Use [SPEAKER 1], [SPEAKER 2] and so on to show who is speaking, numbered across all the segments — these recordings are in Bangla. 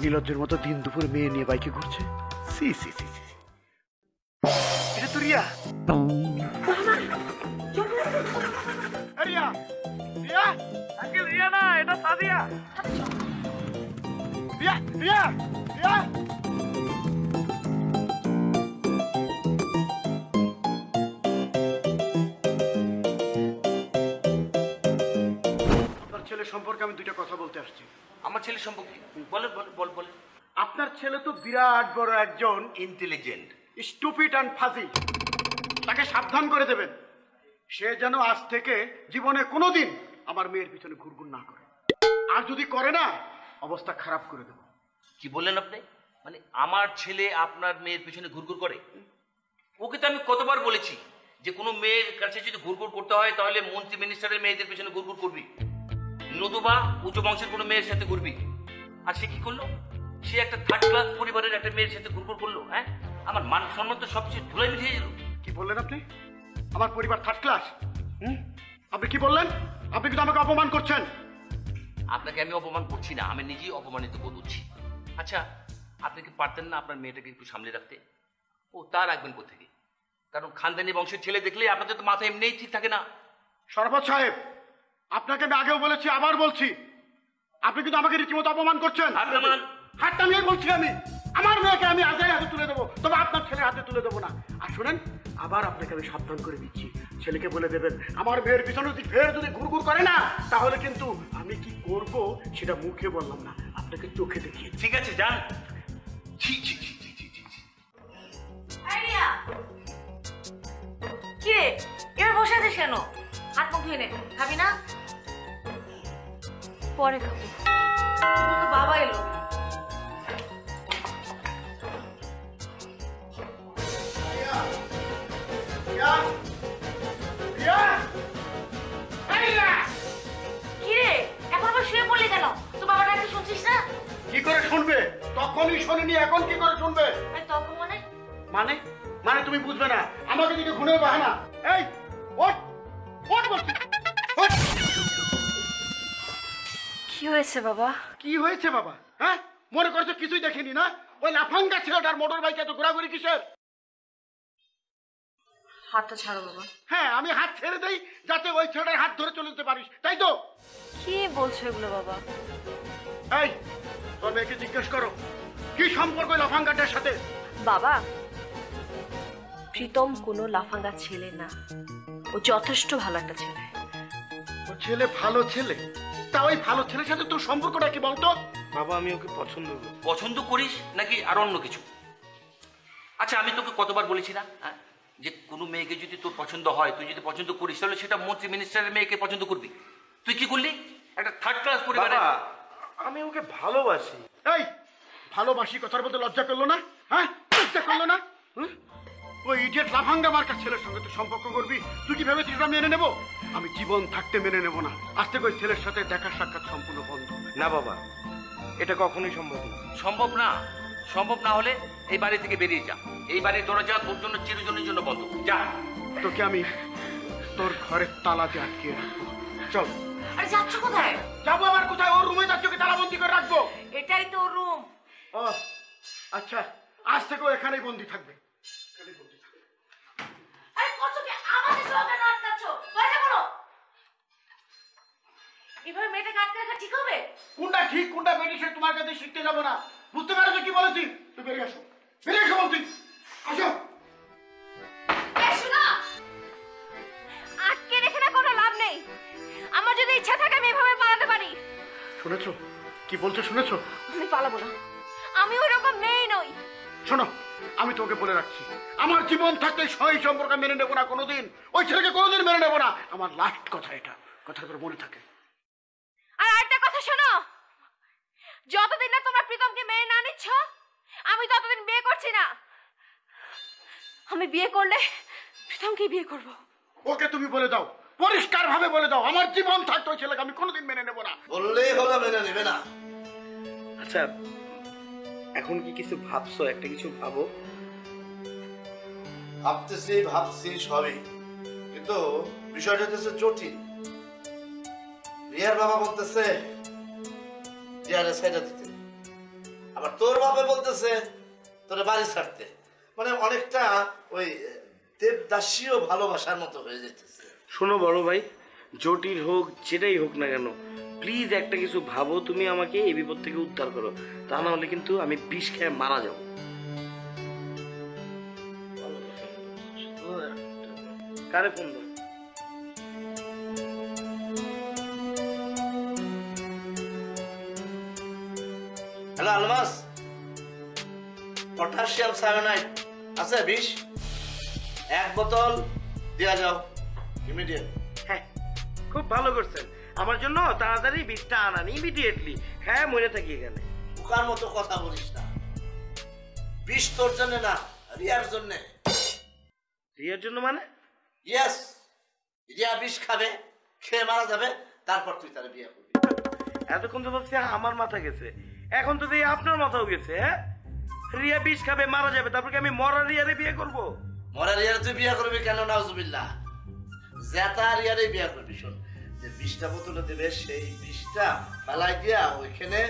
[SPEAKER 1] নীলজ্জের মতো দিন দুপুরে মেয়ে নিয়ে বাইকে ঘুরছে। সি সি সি সি, এটা তো রিয়া। রিয়া রিয়া আঙ্কেল, রিয়া না, এটা সাদিয়া। রিয়া রিয়া রিয়া, ছেলে সম্পর্কে আমি দুইটা কথা বলতে আসছি।
[SPEAKER 2] আমার ছেলে সম্পর্কে বলেন বল বল।
[SPEAKER 1] আপনার ছেলে তো বিরাট বড় একজন
[SPEAKER 2] ইন্টেলিজেন্ট,
[SPEAKER 1] স্টুপিড অ্যান্ড ফাজি। তাকে সাবধান করে দেবেন, সে যেন আজ থেকে জীবনে কোনোদিন আমার মেয়ের পিছনে ঘুরঘুর না করে। আর যদি করে না, অবস্থা খারাপ করে দেব।
[SPEAKER 2] কি বললেন আপনি? মানে আমার ছেলে আপনার মেয়ের পিছনে ঘুরঘুর করে? ওকে তো আমি কতবার বলেছি যে কোনো মেয়ের কাছে যদি ঘুরঘুর করতে হয় তাহলে মন্ত্রী মিনিস্টারের মেয়েদের পিছনে ঘুরঘুর করবি, নতুবা উচ্চ বংশের কোনো মেয়ের সাথে ঘুরবি। আর সে কি করলো? সে একটা থার্ড ক্লাস পরিবারের একটা মেয়ের সাথে ঘুরঘুর করলো। হ্যাঁ, আমার মান সম্মান তো সবচেয়ে ধুলাই মিটিয়ে গেল।
[SPEAKER 1] কি বললেন আপনি? আমার পরিবার থার্ড ক্লাস? আপনি কি বললেন? আপনি কিন্তু আমাকে অপমান করছেন।
[SPEAKER 2] আপনাকে আমি অপমান করছি না, আমি নিজেই অপমানিত বোধ করছি। আচ্ছা, আপনি কি পারতেন না আপনার মেয়েটাকে একটু সামলে রাখতে? ও তা রাখবেন কোথেকে? কারণ খানদানি বংশের ছেলে দেখলে আপনাদের তো মাথা এমনিই ঠিক থাকে না।
[SPEAKER 1] শরবত সাহেব, আপনাকে আমি আগেও বলেছি, আবার বলছি, আপনি কিন্তু আমাকে রীতিমতো অপমান করছেন। হাতটা আমি বলছি, আমি আমার মেয়েকে আমি আজই হাতে তুলে দেবো, তবে আপনার ছেলের হাতে তুলে দেবো না। আর শুনেন, আবার আপনাকে আমি সাবধান করে দিচ্ছি, ছেলেকে বলে দেবেন আমার মেয়ের পিছনে যদি ফের যদি ঘুরঘুর করে না, তাহলে কিন্তু আমি কি করব সেটা মুখে বললাম না, আপনাকে চোখে দেখিয়ে।
[SPEAKER 2] ঠিক আছে, যান। ছি ছি ছি ছি ছি ছি।
[SPEAKER 3] আইডিয়া কি রে, এবার বসে আছিস কেন? হাত মুখ ধুয়ে নে। খাবি না?
[SPEAKER 4] পরে খাবো।
[SPEAKER 3] তো বাবা এলো। কি রে, এখন আবার শুয়ে পড়লি কেন? তো বাবাটা একটু শুনছিস না?
[SPEAKER 1] কি করে শুনবে? তখনই শোনেনি, এখন কি করে শুনবে?
[SPEAKER 3] তখন মানে
[SPEAKER 1] মানে মানে তুমি বুঝবে না, আমাকে দিকে ঘুরে বাহানা। এই ওঠ ওঠ বলছি, ওঠ।
[SPEAKER 4] কি হয়েছে বাবা?
[SPEAKER 1] কি হয়েছে বাবা? হ্যাঁ, মনে করছো কিছুই দেখেনি না? ওই লাফাঙ্গা ছেলেটার মোটর বাইকে এত ঘোরাঘুরি কিসের?
[SPEAKER 4] হাতটা ছাড়ো বাবা।
[SPEAKER 1] হ্যাঁ, আমি হাত ছেড়ে দেই যাতে ওই ছেলেটার হাত ধরে চলে যেতে পারিস, তাই তো?
[SPEAKER 4] কি বলছো এগুলো বাবা?
[SPEAKER 1] এই, তোর মেয়েকে জিজ্ঞেস করো কি সম্পর্ক ওই লাফাঙ্গাটার সাথে।
[SPEAKER 4] বাবা, প্রীতম কোনো লাফাঙ্গা ছেলে না, ও যথেষ্ট ভালো একটা ছেলে।
[SPEAKER 1] ও ছেলে ভালো ছেলে? তা ওই ভালো ছেলের সাথে তোর সম্পর্কটা কি বলতো?
[SPEAKER 5] বাবা, আমি ওকে পছন্দ করি।
[SPEAKER 2] পছন্দ করিস নাকি আর অন্য কিছু? আচ্ছা, আমি তোকে কতবার বলেছি না যে কোনো মেয়েকে যদি তোর পছন্দ হয়, তুই যদি পছন্দ করিস তাহলে সেটা মন্ত্রী মিনিস্টারের মেয়েকে পছন্দ করবি। তুই কি করলি? একটা থার্ড ক্লাস পরিবারে।
[SPEAKER 5] বাবা, আমি ওকে ভালোবাসি।
[SPEAKER 1] এই ভালোবাসি কথার মধ্যে লজ্জা করলো না? হ্যাঁ, লজ্জা করলো না? ওই ইডিয়েট লাফাঙ্গা মার্কার ছেলের সঙ্গে তুই সম্পর্ক করবি? তুই কি ভেবেছিস আমি মেনে নেবো? আমি জীবন থাকতে মেনে নেবো না। আজ থেকে ওই ছেলের সাথে দেখা সাক্ষাৎ সম্পূর্ণ বন্ধ।
[SPEAKER 5] না বাবা, এটা কখনোই সম্ভব না।
[SPEAKER 2] সম্ভব না? সম্ভব না হলে এই বাড়ি থেকে বেরিয়ে যা। এই বাড়ির দরজা তোর জন্য চিরজনের জন্য বন্ধ। যা।
[SPEAKER 1] তোকে আমি তোর ঘরের তালা দিয়ে আটকে রাখবো। চল।
[SPEAKER 3] আরে যাচ্ছ কোথায়?
[SPEAKER 1] যাবো আবার কোথায়? ওর রুমে যাচ্ছ কি তালাবন্দি করে রাখবো?
[SPEAKER 3] এটাই তো রুম।
[SPEAKER 1] ও আচ্ছা, আজ থেকে ও এখানেই বন্দি থাকবে।
[SPEAKER 3] আরে কত কি আমাদের সঙ্গে নাটকাচ্ছ? বাইরে বলো। এভাবে মেয়েটাকে আটকে রাখা ঠিক হবে?
[SPEAKER 1] কোনটা ঠিক কোনটা বেটি সে তোমার কাছে শিখতে যাবো না। বুঝতে পারছো কি বলেছি? তুই বেরিয়ে আসো, বেরিয়ে আসো বলছি। আসো।
[SPEAKER 4] শোনো, আটকে রেখে না কোনো লাভ নেই। আমার যদি ইচ্ছা থাকে আমি এভাবে পালাতে পারি।
[SPEAKER 1] শুনেছো কি বলছো? শুনেছো?
[SPEAKER 4] আমি পালাবো না, আমি ওই রকম মেয়ে নই।
[SPEAKER 1] শোনো, আমি তোকে বলে রাখছি, আমার জীবন থাকতে সই সম্পর্ক মেনে নেবো না কোনোদিন। ওই ছেলেকে কোনোদিন মেনে নেবো না। আমার লাস্ট কথা এটা, কথার উপর মনে থাকে।
[SPEAKER 4] আর একটা কথা শোনো, যতদিন না তোমরা প্রীতমকে মেনে না নিচ্ছ, আমি ততদিন বিয়ে করছি না। আমি বিয়ে করলে প্রীতমকে বিয়ে করব।
[SPEAKER 1] ওকে তুমি বলে দাও, পরিষ্কার ভাবে বলে দাও, আমার জীবন থাকতে ওই ছেলেকে আমি কোনোদিন মেনে নেবো না।
[SPEAKER 6] বললেই হলো, মেনে নেবে না।
[SPEAKER 5] আচ্ছা, এখন কি কিছু ভাবছো? একটা কিছু ভাবো।
[SPEAKER 6] ভাবছি সবই, কিন্তু বিষয়টা হচ্ছে জটিল। রিয়ার বাবা বলতেছে রিয়ার সাইডা দিতে, আবার তোর বাবা বলতেছে তোর বাড়ি ছাড়তে, মানে অনেকটা ওই দেবদাসীয় ভালোবাসার মতো হয়ে যেতেছে।
[SPEAKER 5] শোনো বড় ভাই, জটিল হোক যেটাই হোক না কেন, প্লিজ একটা কিছু ভাবো, তুমি আমাকে এই বিপদ থেকে উদ্ধার করো, তা না হলে কিন্তু আমি বিষ খেয়ে মারা যাবো। কারে ফোন দাও?
[SPEAKER 6] হ্যালো আলমাস, পটাশিয়াম সায়ানাইড আছে 20, 1 বোতল দেওয়া যাও ইমিডিয়েট।
[SPEAKER 5] হ্যাঁ, খুব ভালো করছেন, আমার জন্য তাড়াতাড়ি বিষটা আনান ইমিডিয়েটলি। হ্যাঁ, মনে থাকি এখানে।
[SPEAKER 6] পোকার মতো কথা বলিস না, বিষ তোর জন্য না, রিয়ার জন্য।
[SPEAKER 5] রিয়ার জন্য মানে?
[SPEAKER 6] ইয়েস, রিয়া বিষ খাবে, খেয়ে মারা যাবে, তারপর তুই তার বিয়ে করবি।
[SPEAKER 5] এতক্ষণ তো ভাবছি আমার মাথা গেছে, এখন তো দেখি আপনার মাথাও গেছে। হ্যাঁ, রিয়া বিষ খাবে মারা যাবে, তারপর কি আমি মরা রিয়ারে বিয়ে করব?
[SPEAKER 6] মরা রিয়ার তুই বিয়ে করবি কেন? নাউজুবিল্লাহ, জেতা রিয়ারে বিয়ে করবি। শোন, যে বিষটা বোতলে দেবে সেই বিষটা ফেলাই দিয়া ওইখানে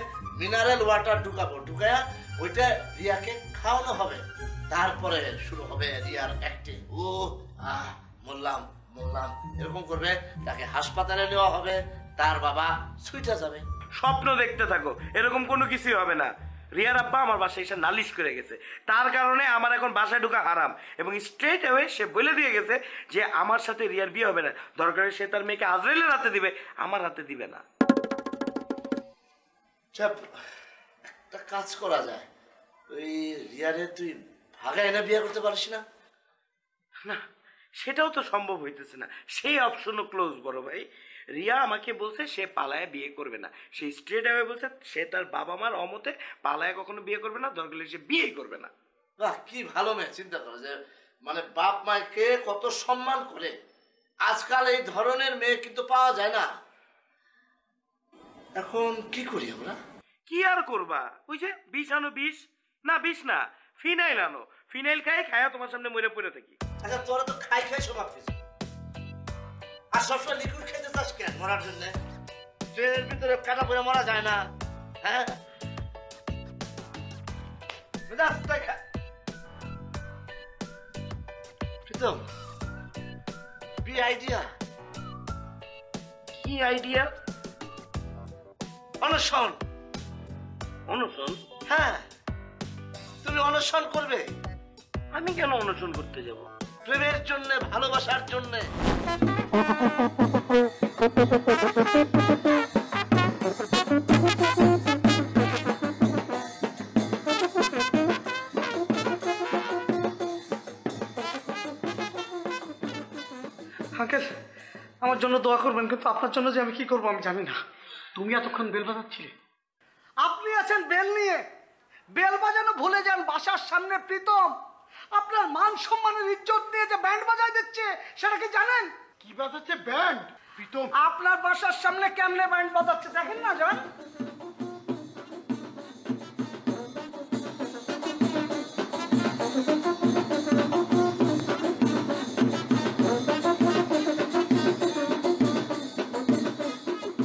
[SPEAKER 6] মিনারেল ওয়াটার ঢুকাবো, ঢুকায়া ওইটা রিয়াকে খাওয়ানো হবে, তারপরে শুরু হবে রিয়ার অ্যাক্টিং। ও আহ মরলাম মরলাম এরকম করবে, তাকে হাসপাতালে নেওয়া হবে, তার বাবা ছুটে যাবে।
[SPEAKER 5] স্বপ্ন দেখতে থাকো, এরকম কোনো কিছুই হবে না। রিয়ার আব্বা আমার বাসায় এসে নালিশ করে গেছে, তার কারণে আমার এখন বাসায় ঢোকা হারাম, এবং স্ট্রেট অ্যাওয়ে সে বলে দিয়ে গেছে যে আমার সাথে রিয়ার বিয়ে হবে না, দরকারে সে তার মেয়েকে আজরাইলের হাতে দিবে, আমার হাতে দিবে না।
[SPEAKER 6] চাপ, একটা কাজ করা যায়, ওই রিয়ারে তুই ভাগায় এনে বিয়ে করতে পারিস না?
[SPEAKER 5] না, সেটাও তো সম্ভব হইতেছে না, সেই অপশনও ক্লোজ বড় ভাই। রিয়া আমাকে বলছে সে পালায় বিয়ে করবে না, সে স্ট্রেট অ্যাওয়ে বলছে সে তার বাবা মার অমতে পালায় কখনো বিয়ে করবে না, দরকার হলে সে বিয়েই করবে না।
[SPEAKER 6] বাহ, কি ভালো মেয়ে, চিন্তা করো যে মানে বাপ মাকে কত সম্মান করে। আজকাল এই ধরনের মেয়ে কিন্তু পাওয়া যায় না। এখন কি করি আমরা?
[SPEAKER 5] কি আর করবা, ওই যে বিষ আনো, বিষ না, বিষ না, ফিনাইল আনো, ফিনাইল খায় তোমার সামনে মরে পড়ে থাকি।
[SPEAKER 6] আচ্ছা, তোরা তো খাই খাই স্বভাব কিছু, আর সবসময় লিকুইড খেতে চাস কেন মরার জন্য? ট্রেনের ভিতরে কাটা পড়ে মরা যায় না? হ্যাঁ, রাস্তায় প্রীতম, বি আইডিয়া।
[SPEAKER 5] কি আইডিয়া?
[SPEAKER 6] অনশন।
[SPEAKER 5] অনশন?
[SPEAKER 6] হ্যাঁ, তুমি অনশন করবে।
[SPEAKER 5] আমি কেন অনশন করতে যাব?
[SPEAKER 6] প্রেমের জন্য, ভালোবাসার জন্য।
[SPEAKER 1] আঙ্কেল, আমার জন্য দোয়া করবেন, কিন্তু আপনার জন্য যে আমি কি করবো আমি জানি না। তুমি এতক্ষণ বেল বাজাচ্ছিলে।
[SPEAKER 7] আপনি আছেন বেল নিয়ে, বেল বাজানো ভুলে যান। বাসার সামনে প্রীতম আপনার মান সম্মানের ইজ্জত নিয়ে যে ব্যান্ড বাজায় দিচ্ছে, সেটা কি জানেন?
[SPEAKER 1] কি বাজাচ্ছে? ব্যান্ড? প্রীতম,
[SPEAKER 7] আপনার বাসার সামনে কেমনে ব্যান্ড বাজাচ্ছে দেখেন না? যান।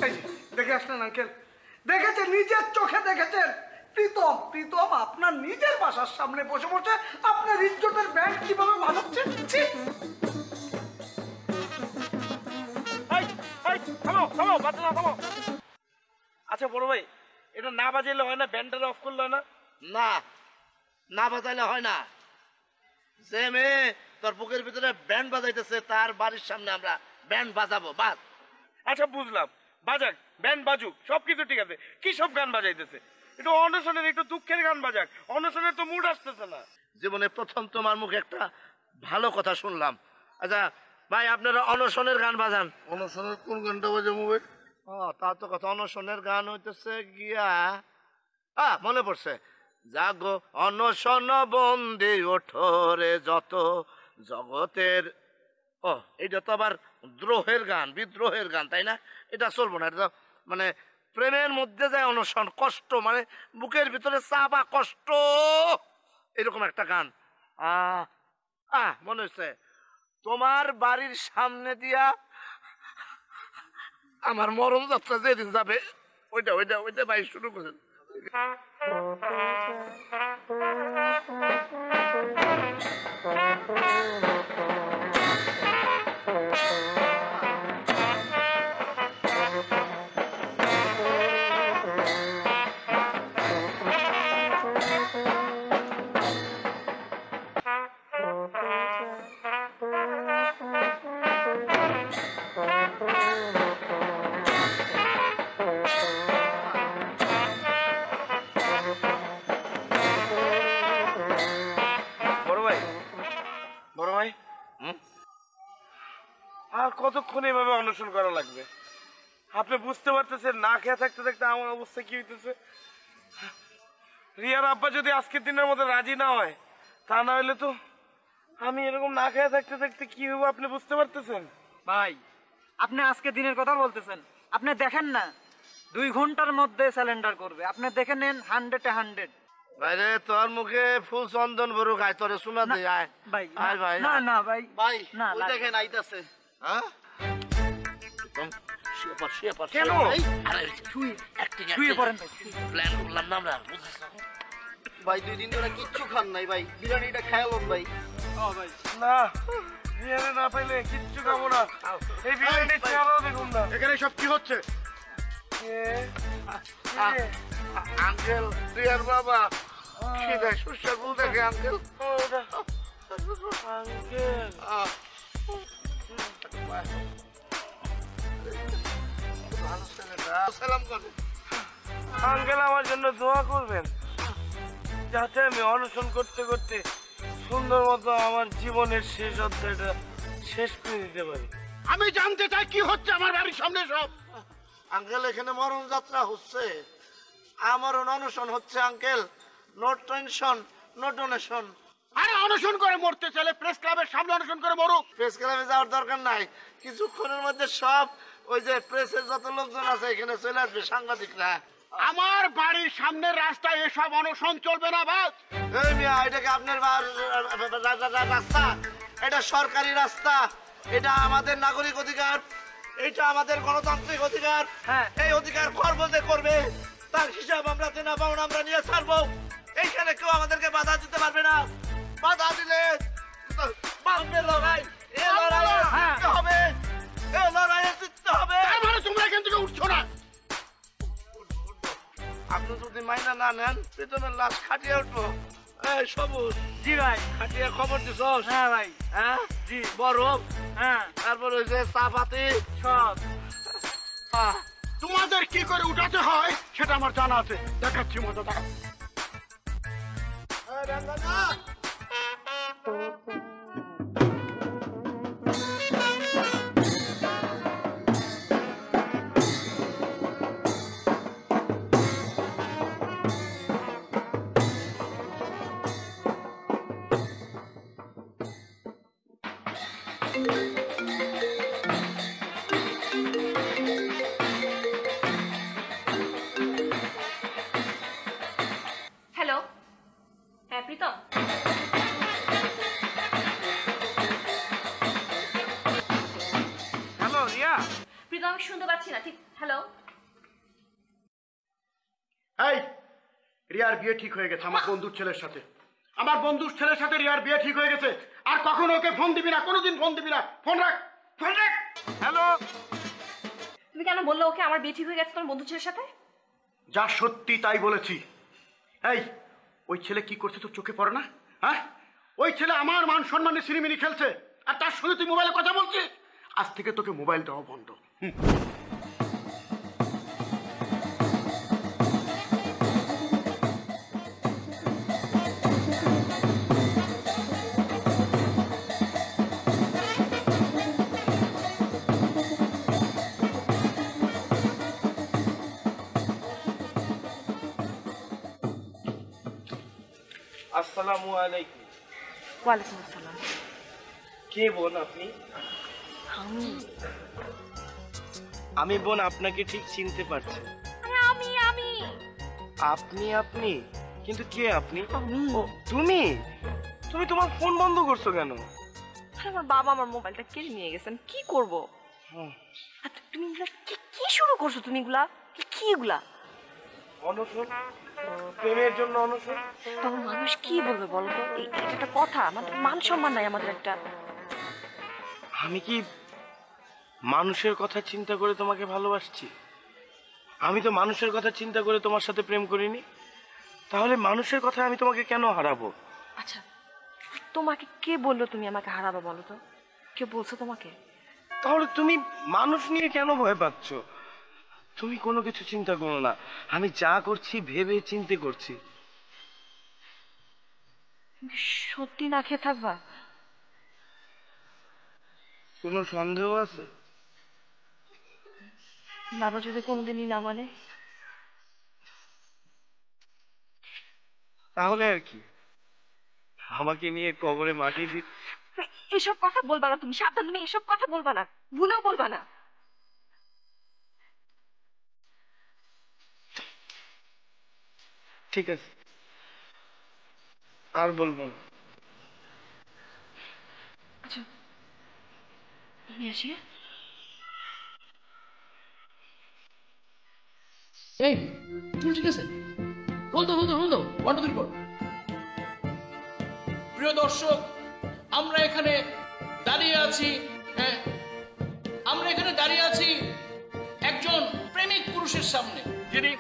[SPEAKER 7] এই যে, দেখে আসলেন আঙ্কেল, দেখেছেন, নিজের চোখে দেখেছেন। প্রীতম প্রীতম আপনার নিজের বাসার সামনে বসে বসে আপনার ইজ্জতের ব্যান্ড কিভাবে বাজাচ্ছে। ছি!
[SPEAKER 5] আচ্ছা বড় ভাই, এটা না বাজাইলে হয় না? ব্যান্ডটা অফ করলে হয় না?
[SPEAKER 6] না, না বাজাইলে হয় না। যে মেয়ে তোর বুকের ভিতরে ব্যান্ড বাজাইতেছে তার বাড়ির সামনে আমরা ব্যান্ড বাজাবো, বাস।
[SPEAKER 5] আচ্ছা বুঝলাম, বাজাক, ব্যান্ড বাজুক, সবকিছু ঠিক আছে, কি সব গান বাজাইতেছে? একটু অনশনের, একটু দুঃখের গান বাজাক, অনশনের তো মুড আসতেছে না।
[SPEAKER 6] জীবনে প্রথম তোমার মুখে একটা ভালো কথা শুনলাম। আচ্ছা ভাই, আপনারা অনশনের গান বাজান। অনশনের কোন গানটা বাজাবো ভাই? ও, তা তো কথা। অনশনের গান হইতেছে গিয়া, মনে পড়ছে, জাগো অনশন বন্দে ওঠরে যত জগতের। ও, এটা তো আবার দ্রোহের গান, বিদ্রোহের গান, তাই না? এটা চলবো না। এটা মানে প্রেমের মধ্যে যায় অনশন, কষ্ট, মানে বুকের ভিতরে চাপা কষ্ট, এরকম একটা গান। মনে হচ্ছে তোমার বাড়ির সামনে দিয়া আমার মরণ যাত্রা যেদিন যাবে, ওইটা ওইটা ওইটা ভাই শুরু করেন।
[SPEAKER 5] বড় ভাই, বড় ভাই, আর কতক্ষণ এভাবে অনশন করা লাগবে? আপনি বুঝতে পারতেছেন না খেয়ে থাকতে থাকতে আমার অবস্থা কি হইতেছে? রিয়ার আব্বা যদি আজকের দিনের মধ্যে রাজি না হয়, তা না হলে তো আমি এরকম না খেয়ে থাকতে থাকতে কি হবো আপনি বুঝতে পারতেছেন?
[SPEAKER 8] ভাই, আপনি আজকে দিনের কথা বলতেছেন, আপনি দেখেন না 2 ঘন্টার মধ্যে সিলিন্ডার করবে, আপনি দেখে নেন 100-এ 100।
[SPEAKER 6] বাইরে তোর মুখে ফুল চন্দন বড় গায় তোরে শোনা দে আয়
[SPEAKER 8] ভাই
[SPEAKER 6] আয় ভাই
[SPEAKER 8] না না ভাই
[SPEAKER 7] ভাই
[SPEAKER 8] না,
[SPEAKER 7] ওই
[SPEAKER 8] লাগবে।
[SPEAKER 7] দেখেন আইতাছে। হ্যাঁ
[SPEAKER 5] কেন?
[SPEAKER 8] শুয়ে পড়েন ভাই।
[SPEAKER 7] ভাই 2 দিন ধরে কিচ্ছু খান নাই ভাই, বিরিয়ানিটা খেয়ালন ভাই।
[SPEAKER 5] না, বিরিয়ানি না পাইলে কিচ্ছু খাবো না। এই বিরিয়ানি চেহারাও দেখুন না।
[SPEAKER 1] এখানে সব কি হচ্ছে?
[SPEAKER 6] আঙ্কেল রিয়ার বাবা খিদে সুস্বাদ বল দেখে আঙ্কেল
[SPEAKER 5] আঙ্কেল,
[SPEAKER 6] ভালো ছেলেটা সালাম করে
[SPEAKER 5] আঙ্কেল আমার জন্য দোয়া করবেন, যাতে আমি অনশন করতে করতে সুন্দর মতো আমার জীবনের শেষ অধ্যায়টা শেষ করে দিতে পারি।
[SPEAKER 1] আমি জানতে চাই কি হচ্ছে আমার বাড়ির সামনে সব।
[SPEAKER 6] আঙ্কেল এখানে মরণ যাত্রা হচ্ছে, আমার অনশন হচ্ছে uncle. No tension, no donation.
[SPEAKER 1] আরে অনশন করে মরতে চাইলে প্রেস ক্লাবের সামনে অনশন করে মরুক।
[SPEAKER 6] প্রেস ক্লাবে যাওয়ার দরকার নাই, কিছুক্ষণের মধ্যে সব ওই যে প্রেসের যত লোকজন আছে এখানে চলে আসবে, সাংবাদিকরা।
[SPEAKER 1] আমার বাড়ির সামনের রাস্তায় এসব অনশন চলবে না বাস।
[SPEAKER 6] এই মিয়া, এটা কি আপনার রাস্তা? এটা সরকারি রাস্তা, এটা আমাদের নাগরিক অধিকার, এটা আমাদের গণতান্ত্রিক অধিকার।
[SPEAKER 8] হ্যাঁ।
[SPEAKER 6] এই অধিকার খর্ব যে করবে তার হিসাব আমরা দেনা পাওনা আমরা নিয়ে ছাড়বো। এইখানে কেউ আমাদেরকে বাধা দিতে পারবে না। বাধা দিলে বাঁধবে লড়াই, এ লড়াইয়ে জিততে হবে, এ লড়াইয়ে জিততে হবে।
[SPEAKER 1] তার মানে তোমরা এখান থেকে উঠছো না।
[SPEAKER 6] আপনি যদি মাইনা না নেন পেছনের লাশ খাটিয়ে উঠবো। এই সবুজ,
[SPEAKER 8] জি ভাই।
[SPEAKER 6] খাটিয়ে খবর দিছ?
[SPEAKER 8] হ্যাঁ ভাই।
[SPEAKER 6] হ্যাঁ
[SPEAKER 8] জি।
[SPEAKER 6] বরফ,
[SPEAKER 8] হ্যাঁ
[SPEAKER 6] তারপর ওই যে চা পাতি
[SPEAKER 8] সব।
[SPEAKER 1] তোমাদের কি করে উঠাতে হয় সেটা আমার জানা আছে, দেখাচ্ছি মতো দেখা।
[SPEAKER 4] হ্যালো, হ্যাঁ প্রীতম।
[SPEAKER 5] হ্যালো রিয়া।
[SPEAKER 4] প্রীতম আমি শুনতে পাচ্ছি না ঠিক। হ্যালো,
[SPEAKER 1] এই রিয়ার বিয়ে ঠিক হয়ে গেছে আমার বন্ধুর ছেলের সাথে। আমার বন্ধুর ছেলের সাথে রিয়ার বিয়ে ঠিক হয়ে গেছে। আর কখনো ওকে ফোন দিবি না, কোনোদিন ফোন দিবি না। ফোন রাখ, ফোন রাখ।
[SPEAKER 5] হ্যালো।
[SPEAKER 4] তুমি কেন বললো ওকে আমার বিয়ে ঠিক হয়ে গেছে তোমার বন্ধু ছেলের সাথে?
[SPEAKER 1] যা সত্যি তাই বলেছি। এই ওই ছেলে কি করছে তোর চোখে পড়ে না? হ্যাঁ, ওই ছেলে আমার মান সম্মানে সিনেমিনি খেলছে, আর তার সঙ্গে তুই মোবাইলে কথা বলছিস। আজ থেকে তোকে মোবাইল দেওয়া বন্ধ।
[SPEAKER 5] আসসালামু আলাইকুম।
[SPEAKER 4] ওয়ালাইকুম আসসালাম।
[SPEAKER 5] কে বোন আপনি? আমি বোন আপনাকে ঠিক চিনতে পারছি।
[SPEAKER 4] আমি
[SPEAKER 5] আপনি আপনি কিন্তু কে আপনি? ও তুমি, তুমি তোমার ফোন বন্ধ করছো কেন?
[SPEAKER 4] আমার বাবা আমার মোবাইলটা কেড়ে নিয়ে গেছেন, কি করব?
[SPEAKER 5] হুম।
[SPEAKER 4] তুমি এগুলা কি শুরু করছো? তুমি এগুলা কি এগুলা?
[SPEAKER 5] অনশন? প্রেমের জন্য অনশন?
[SPEAKER 4] তখন মানুষ কি বলবে বলো তো? এটা একটা কথা, আমাদের মান সম্মান নাই আমাদের একটা।
[SPEAKER 5] আমি কি মানুষের কথা চিন্তা করে তোমাকে ভালোবাসছি? আমি তো মানুষের কথা চিন্তা করে তোমার সাথে প্রেম করিনি। তাহলে মানুষের কথা আমি তোমাকে কেন হারাবো?
[SPEAKER 4] আচ্ছা, তোমাকে কে বললো তুমি আমাকে হারাবে বলো তো? কে বলছো তোমাকে?
[SPEAKER 5] তাহলে তুমি মানুষ নিয়ে কেন ভয় পাচ্ছ? তুমি কোনো কিছু চিন্তা করো না, আমি যা করছি ভেবে চিন্তে করছি।
[SPEAKER 4] তুমি সত্যি না খেয়ে থাকবা?
[SPEAKER 5] কোনো সন্দেহ আছে?
[SPEAKER 4] বাবা যদি কোনোদিনই না মানে?
[SPEAKER 5] তাহলে আর কি, আমাকে নিয়ে কবরে মাটি দি।
[SPEAKER 4] এসব কথা বলবা না তুমি, সাবধান, তুমি এসব কথা বলবা না, ভুলেও বলবা না।
[SPEAKER 5] ঠিক আছে, আর বলবো না।
[SPEAKER 4] আচ্ছা, আমি আসি।
[SPEAKER 9] এই তুমি ঠিক আছে? রোল দাও, ওয়ান টু থ্রি ফোর। প্রিয় দর্শক, আমরা এখানে দাঁড়িয়ে আছি, হ্যাঁ আমরা এখানে দাঁড়িয়ে আছি একজন প্রেমিক পুরুষের সামনে, যিনি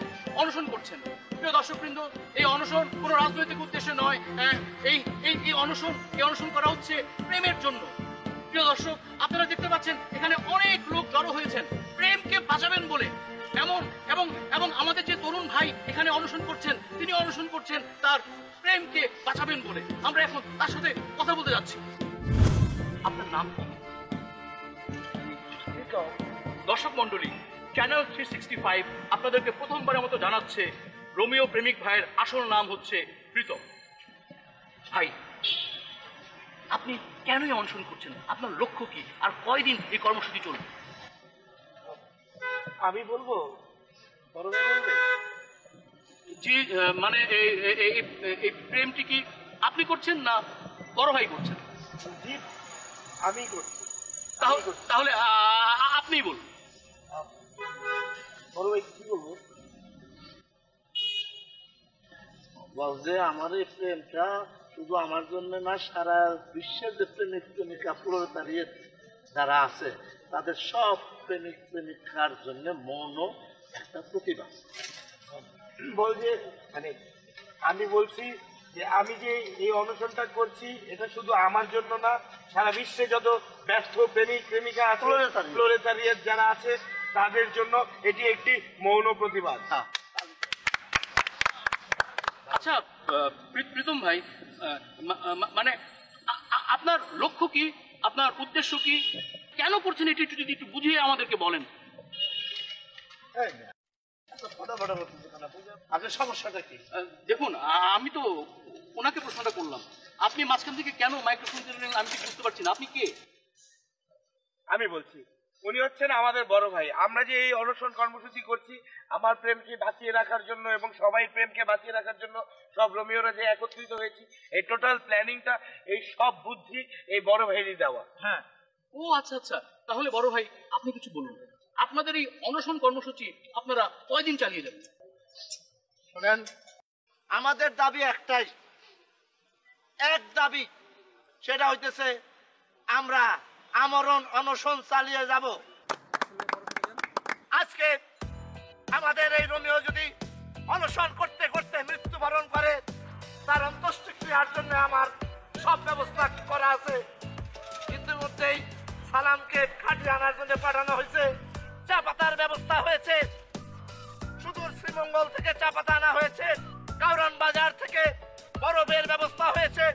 [SPEAKER 9] অনশন করছেন। প্রিয় দর্শকবৃন্দ, এই অনশন কোনো রাজনৈতিক উদ্দেশ্যে নয়, এই অনশন করা হচ্ছে প্রেমের জন্য। প্রিয় দর্শক, আপনারা দেখতে পাচ্ছেন এখানে অনেক লোক জড়ো হয়েছেন প্রেমকে বাঁচাবেন বলে। এবং আমাদের যে তরুণ ভাই এখানে অনশন করছেন, তিনি অনশন করছেন তার প্রেমকে বাঁচাবেন বলে। আমরা এখন তার সাথে কথা বলতে যাচ্ছি। আপনার নাম কি? দর্শক মন্ডলী, চ্যানেল 365 আপনাদেরকে প্রথমবারের মতো জানাচ্ছে রোমিও প্রেমিক ভাইয়ের আসল নাম হচ্ছে প্রীতম। ভাই, আপনি কেনই অনশন করছেন? আপনার লক্ষ্য কি? আর কয়দিন এই কর্মসূচি চলবে?
[SPEAKER 5] আমি বলবো, বড় ভাই বলবে?
[SPEAKER 9] জি, মানে এই প্রেমটি কি আপনি করছেন না বড় ভাই করছেন?
[SPEAKER 5] জি, আমি করছি।
[SPEAKER 9] তাহলে আপনিই বলুন।
[SPEAKER 5] বড় ভাই কি বলবো?
[SPEAKER 6] বলছে আমার এই প্রেমটা শুধু আমার জন্য না, সারা বিশ্বের যে প্রেমিক প্রেমিকা পুরোটারিয়ে যারা আছে তাদের সব প্রেমিক প্রেমিকার জন্য মৌন একটা প্রতিবাদ।
[SPEAKER 5] বলছে মানে আমি বলছি যে আমি যে এই অনশনটা করছি এটা শুধু আমার জন্য না, সারা বিশ্বে যত ব্যস্ত প্রেমিক প্রেমিকা আছে, প্রলেতারিয়েট যারা আছে তাদের জন্য এটি একটি মৌন প্রতিবাদ।
[SPEAKER 9] আচ্ছা প্রীতম ভাই, মানে আপনার লক্ষ্য কি, আপনার উদ্দেশ্য কি, কেন করছেন এটি যদি একটু বুঝিয়ে আমাদেরকে বলেন।
[SPEAKER 6] আপনার সমস্যাটা কি?
[SPEAKER 9] দেখুন, আমি তো ওনাকে প্রশ্নটা করলাম, আপনি মাঝখান থেকে কেন মাইক্রোফোন দিলেন আমি ঠিক বুঝতে পারছি না। আপনি কে?
[SPEAKER 5] আমি বলছি, উনি হচ্ছেন আমাদের বড় ভাই। আমরা যে এই অনশন কর্মসূচি করছি আমার প্রেমকে বাঁচিয়ে রাখার জন্য এবং সবাই প্রেমকে বাঁচিয়ে রাখার জন্য, সব রোমিওরা যে একত্রিত হয়েছি, এই টোটাল প্ল্যানিংটা, এই সব বুদ্ধি এই বড় ভাইয়েরই দেওয়া।
[SPEAKER 9] হ্যাঁ, ও আচ্ছা, তাহলে বড় ভাই আপনি কিছু বলুন, আপনাদের এই অনশন কর্মসূচি আপনারা কয়দিন চালিয়ে যাবেন?
[SPEAKER 6] শোনেন, আমাদের দাবি একটাই, এক দাবি, সেটা হইতেছে আমরা আমরণ অনশন চালিয়ে যাব। আজকে আমাদের এই রোমিও যদি অনশন করতে করতে মৃত্যুবরণ করে, তার অন্ত্যেষ্টিক্রিয়ার জন্য আমার সব ব্যবস্থা করা আছে। ইতিমধ্যেই সালামকে কাটিয়ে আনার জন্য পাঠানো হয়েছে, চা পাতার ব্যবস্থা হয়েছে, সুদূর শ্রীমঙ্গল থেকে চা পাতা আনা হয়েছে, কাউরান বাজার থেকে বরফের ব্যবস্থা হয়েছে,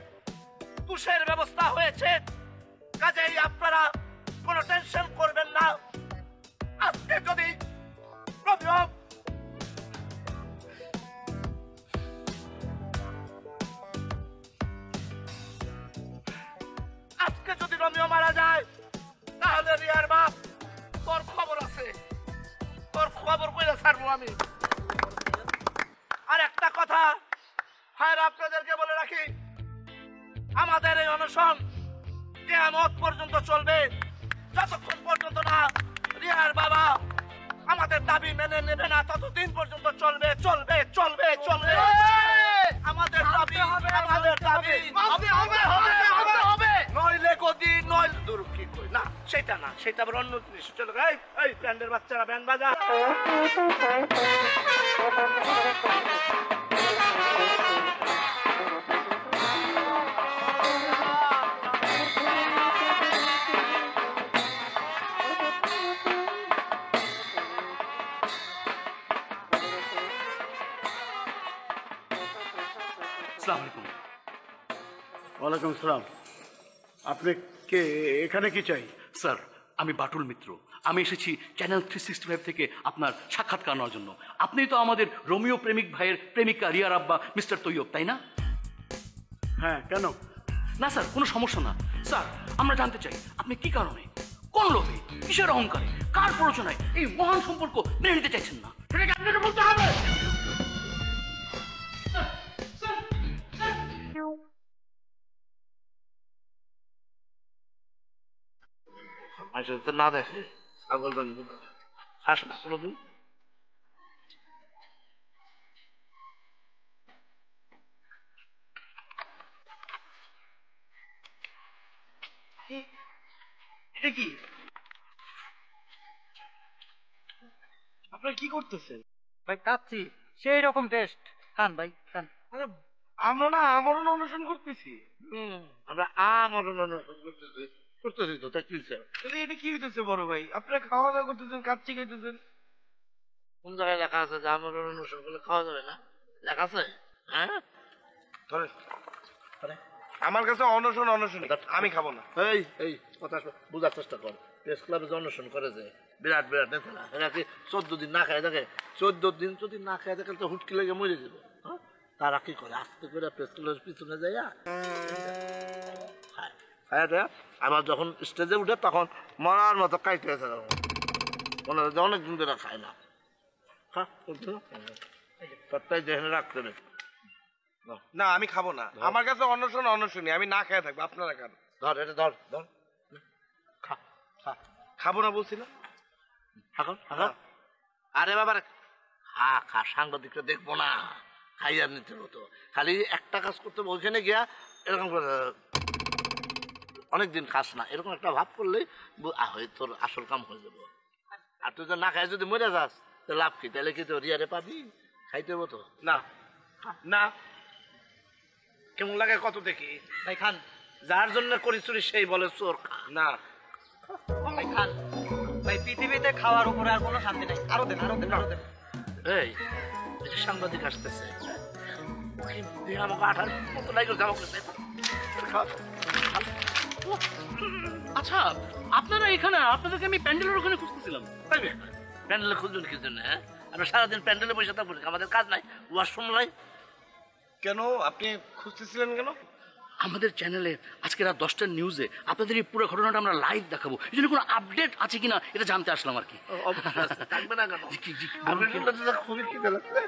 [SPEAKER 6] তুষের ব্যবস্থা হয়েছে। কাজেই আপনারা কোনো টেনশন করবেন না। আজকে যদি রোমিও মারা যায়, তাহলে রিয়ার বাপ তোর খবর আছে, তোর খবর কইরা ছাড়বো আমি। আর একটা কথা ভাইরা আপনাদেরকে বলে রাখি, আমাদের এই অনশন কিয়ামত পর্যন্ত চলবে, যতক্ষণ পর্যন্ত না রিয়ার বাবা আমাদের দাবি মেনে নেবে না ততদিন পর্যন্ত চলবে চলবে চলে আমাদের দাবি আমাদের দাবি মানতে হবে হবে হবে নইলে গদি নয় দূর কি কই না সেটা না সেটা আবার অন্য জিনিস চলো এই ব্যান্ডের বাচ্চারা ব্যান্ড বাজা
[SPEAKER 1] ওয়ালাইকুম আসসালাম। আপনি কে? এখানে কি চাই?
[SPEAKER 10] স্যার, আমি বাটুল মিত্র। আমি এসেছি চ্যানেল 365 থেকে আপনার সাক্ষাৎকার নেওয়ার জন্য। আপনি তো আমাদের রোমিও প্রেমিক ভাইয়ের প্রেমিকা রিয়ার আব্বা মিস্টার তৈয়ব, তাই না?
[SPEAKER 1] হ্যাঁ, কেন?
[SPEAKER 10] না স্যার, কোনো সমস্যা না। স্যার, আমরা জানতে চাই আপনি কি কারণে, কোন লোভে, কিসের অহংকারে, কার প্ররোচনায় এই মহান সম্পর্ক মেনে নিতে চাইছেন না, সেটাকে আপনাকে বলতে হবে।
[SPEAKER 6] না দেখে ছাগল হাস কোনোদিন
[SPEAKER 5] এটা কি? আপনারা কি করতেছেন?
[SPEAKER 8] ভাই কাচ্ছি, সেই রকম টেস্ট। খান ভাই খান।
[SPEAKER 5] আরে আমরা না আমরণ অনুসরণ করতেছি।
[SPEAKER 6] আমরা আমরণ অনুসরণ করতেছি তো তা কি
[SPEAKER 5] এটা কি হইতেছে বড় ভাই? আপনারা খাওয়া দাওয়া করতেছেন, কাচ্চি খাইতেছেন।
[SPEAKER 6] কোন জায়গায় লেখা আছে যে আমরণ অনুসরণ করলে খাওয়া যাবে না? লেখা আছে? হ্যাঁ ধরে
[SPEAKER 5] আমার কাছে অনশন অনশন, আমি খাবো না।
[SPEAKER 6] এই এই কথা বোঝার চেষ্টা কর। প্রেস ক্লাবে যে অনশন করে যে বিরাট বিরাট নেতা না, এরা কি 14 দিন না খায় দেখে? 14 দিন যদি না খায় দেখে তো হুটকি লেগে মরে যাবে। তারা কি করে আস্তে করে প্রেস ক্লাবের পিছনে যায় আবার যখন স্টেজে উঠে তখন মরার মতো কাইতে আছে, মনে হয় অনেক দিন ধরে খায় না। তারটাই যেখানে রাখতে হবে।
[SPEAKER 5] না আমি খাবো না, আমার কাছে অনশন অনশনই, আমি না খেয়ে থাকবো। আপনারা খান।
[SPEAKER 6] ধর এটা ধর ধর খা খা।
[SPEAKER 5] খাবো না বলছি না?
[SPEAKER 6] আরে বাবা খা খা, সাংবাদিকরা দেখবো না, খাইয়ার নিতে হতো। খালি একটা কাজ করতে হবে, ওইখানে গিয়া এরকম করে অনেকদিন খাস না, এরকম একটা ভাব করলে তোর আসল কাম হয়ে যাবো। আর তুই তো না খাই যদি মরে যাস তো লাভ কি? তাহলে কি তো রিয়ারে পাবি? খাইতে হবো তো
[SPEAKER 5] না না। কেমন লাগে কত দেখি?
[SPEAKER 8] ভাই খান।
[SPEAKER 6] যার জন্য করি চুরি সেই বলে চোর।
[SPEAKER 5] না
[SPEAKER 8] ভাই খান। ভাই পৃথিবীতে খাওয়ার উপরে আর কোনো শান্তি নাই। আরো দেন আরো দেন আরো দেন।
[SPEAKER 6] এই সাংবাদিক আসতেছে, আমাকে 18 মতো লাগে আমাকে।
[SPEAKER 10] আচ্ছা, আপনারা এখানে, আপনাদেরকে আমি প্যান্ডেলের ওখানে খুঁজতেছিলাম।
[SPEAKER 6] প্যান্ডেলে খুঁজবেন কি জন্য? হ্যাঁ, আমরা সারাদিন প্যান্ডেলে বসে থাকবো, আমাদের কাজ নাই, ওয়াশরুম নাই।
[SPEAKER 5] কেন আপনি খুঁজতেছিলেন কেন?
[SPEAKER 10] আমাদের চ্যানেলে আজকে রাত 10টার নিউজে আপনাদের এই পুরো ঘটনাটা আমরা লাইভ দেখাবো। এই জন্য কোনো আপডেট আছে কিনা এটা জানতে আসলাম আর কি।
[SPEAKER 6] থাকবে না কেন? খুবই খিদে লাগছে,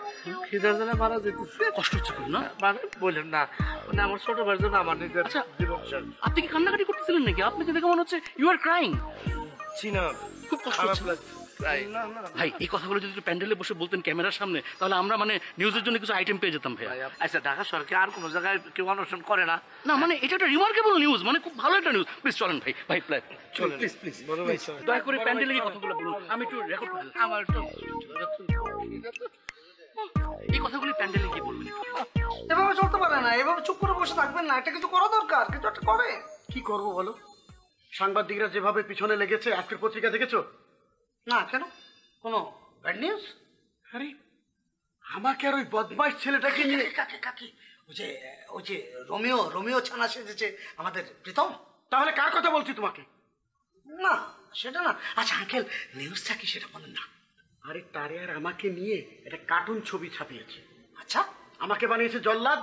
[SPEAKER 6] খিদের জন্য মারা যেতেছে।
[SPEAKER 10] কষ্ট হচ্ছে খুব না?
[SPEAKER 6] মানে বললেন না, মানে আমার ছোট ভাইয়ের জন্য আমার নিজের
[SPEAKER 10] আচ্ছা,
[SPEAKER 6] জীবন।
[SPEAKER 10] আপনি কি কান্নাকাটি করতেছিলেন নাকি? আপনাকে দেখে মনে হচ্ছে ইউ আর ক্রাইং।
[SPEAKER 5] চিনা
[SPEAKER 10] খুব কষ্ট হচ্ছে ভাই। এই কথাগুলো যদি প্যান্ডেলে বসে বলতেন ক্যামেরার সামনে, তাহলে আমরা মানে নিউজের জন্য কিছু আইটেম পেয়ে যেতাম ভাই।
[SPEAKER 6] আচ্ছা, ঢাকা শহরকে আর কোনো জায়গায় কেউ অনশন করে না?
[SPEAKER 10] না মানে এটা একটা রিমার্কেবল নিউজ, মানে খুব ভালো একটা নিউজ। প্লিজ চলেন ভাই, ভাই চলেন
[SPEAKER 5] প্লিজ প্লিজ বড় ভাই চলেন।
[SPEAKER 10] দয়া করে প্যান্ডেলে গিয়ে কথাগুলো বলুন, আমি একটু রেকর্ড করে দিচ্ছি।
[SPEAKER 6] আমার একটু
[SPEAKER 10] এই কথাগুলি প্যান্ডেলে গিয়ে বলবেন।
[SPEAKER 7] এভাবে চলতে পারে না, এভাবে চুপ করে বসে থাকবেন না, এটা কিছু করা দরকার, কিছু একটা করে।
[SPEAKER 1] কি করবো বলো? সাংবাদিকরা যেভাবে পিছনে লেগেছে, আজকের পত্রিকা দেখেছো?
[SPEAKER 7] না কেন, কোনো ব্যাড নিউজ?
[SPEAKER 1] আরে আমাকে আর ওই বদমাইশ ছেলেটাকে নিয়ে।
[SPEAKER 7] কাকে কাকে? ওই যে রোমিও রোমিও ছানা সেজেছে আমাদের প্রীতম।
[SPEAKER 1] তাহলে কার কথা বলছি তোমাকে?
[SPEAKER 7] না সেটা না। আচ্ছা আঙ্কেল, নিউজটা কি সেটা বলেন না।
[SPEAKER 1] আরে তারে আর আমাকে নিয়ে একটা কার্টুন ছবি ছাপিয়েছে।
[SPEAKER 7] আচ্ছা,
[SPEAKER 1] আমাকে বানিয়েছে জল্লাদ,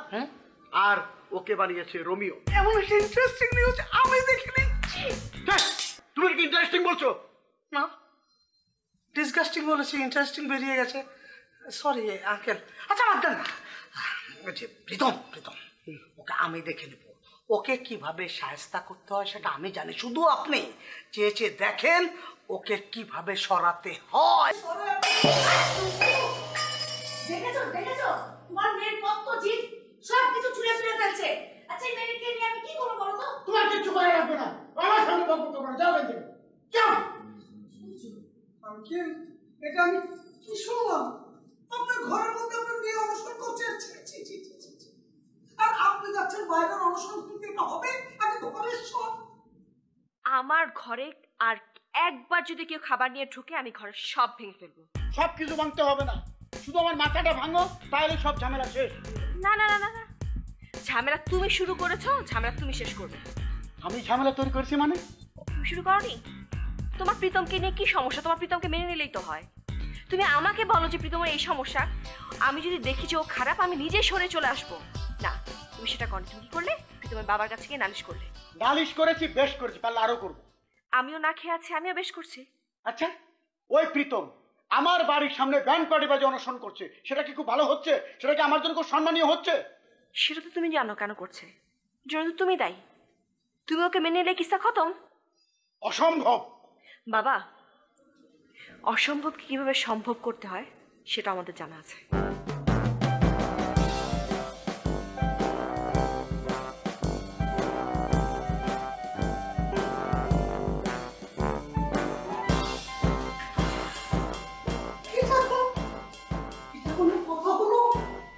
[SPEAKER 1] আর ওকে বানিয়েছে রোমিও।
[SPEAKER 7] এমন একটা ইন্টারেস্টিং নিউজ আমি দেখে নিচ্ছি।
[SPEAKER 1] তুমি কি ইন্টারেস্টিং বলছো?
[SPEAKER 7] না, ডিসগাস্টিং বলেছি, ইন্টারেস্টিং বেরিয়ে গেছে। Sorry uncle. আচ্ছা বাদ দেন না, ওই যে প্রীতম প্রীতম ওকে আমি দেখে নেব। ওকে কিভাবে শায়েস্তা করতে হয় সেটা আমি জানি, শুধু আপনি চেয়ে চেয়ে দেখেন ওকে কিভাবে সরাতে হয়।
[SPEAKER 3] দেখেছো দেখেছো তোমার মেয়ের কত জিদ, সব কিছু ছুঁড়ে ছুঁড়ে ফেলছে। আচ্ছা এই মেয়েকে নিয়ে আমি কি করবো বলো তো?
[SPEAKER 1] তোমার কিচ্ছু করা লাগবে না, আমার সামনে বকবক করো না, যাও এখান থেকে, যাও।
[SPEAKER 7] আঙ্কেল, এটা আমি কি শুনলাম? আপনার ঘরের মধ্যে আপনার মেয়ে অনশন করছে, ছি, ছি, ছি, ছি, ছি, ছি। আর আপনি যাচ্ছেন বাইরের অনশন করতে, এটা হবে? আগে ঘরের সব
[SPEAKER 4] আমার ঘরে আর একবার যদি কেউ খাবার নিয়ে ঢুকে আমি ঘরে সব ভেঙে ফেলবো।
[SPEAKER 1] সব কিছু ভাঙতে হবে না, শুধু আমার মাথাটা ভাঙো, তাহলে সব ঝামেলা শেষ।
[SPEAKER 4] না না না না না, ঝামেলা তুমি শুরু করেছো, ঝামেলা তুমি শেষ করবে।
[SPEAKER 1] আমি ঝামেলা তৈরি করেছি মানে?
[SPEAKER 4] তুমি শুরু করনি। তোমার প্রীতমকে নিয়ে কি সমস্যা? তোমার প্রীতমকে মেনে নিলেই তো হয়। তুমি আমাকে বলো যে প্রীতমের এই সমস্যা, আমি যদি দেখি যে ও খারাপ আমি নিজেই সরে চলে আসবো। না, তুমি সেটা করনি। তুমি কি করলে? প্রীতমের বাবার কাছে গিয়ে নালিশ করলে।
[SPEAKER 1] নালিশ করেছি, বেশ করেছি, পারলে আরো করবো।
[SPEAKER 4] আমিও না খেয়ে আছি, আমিও বেশ করছি।
[SPEAKER 1] আচ্ছা, ওই প্রীতম আমার বাড়ির সামনে ব্যান্ড পার্টি বাজে অনশন করছে, সেটা কি খুব ভালো হচ্ছে? সেটা কি আমার জন্য খুব সম্মানীয় হচ্ছে?
[SPEAKER 4] সেটা তো তুমি জানো কেন করছে, জন্য তো তুমি দায়ী। তুমি ওকে মেনে নিলে কিসা খতম।
[SPEAKER 1] অসম্ভব।
[SPEAKER 4] বাবা, অসম্ভবকে কিভাবে সম্ভব করতে হয় সেটা আমাদের জানা আছে।
[SPEAKER 7] এটা কোনো কথা হলো?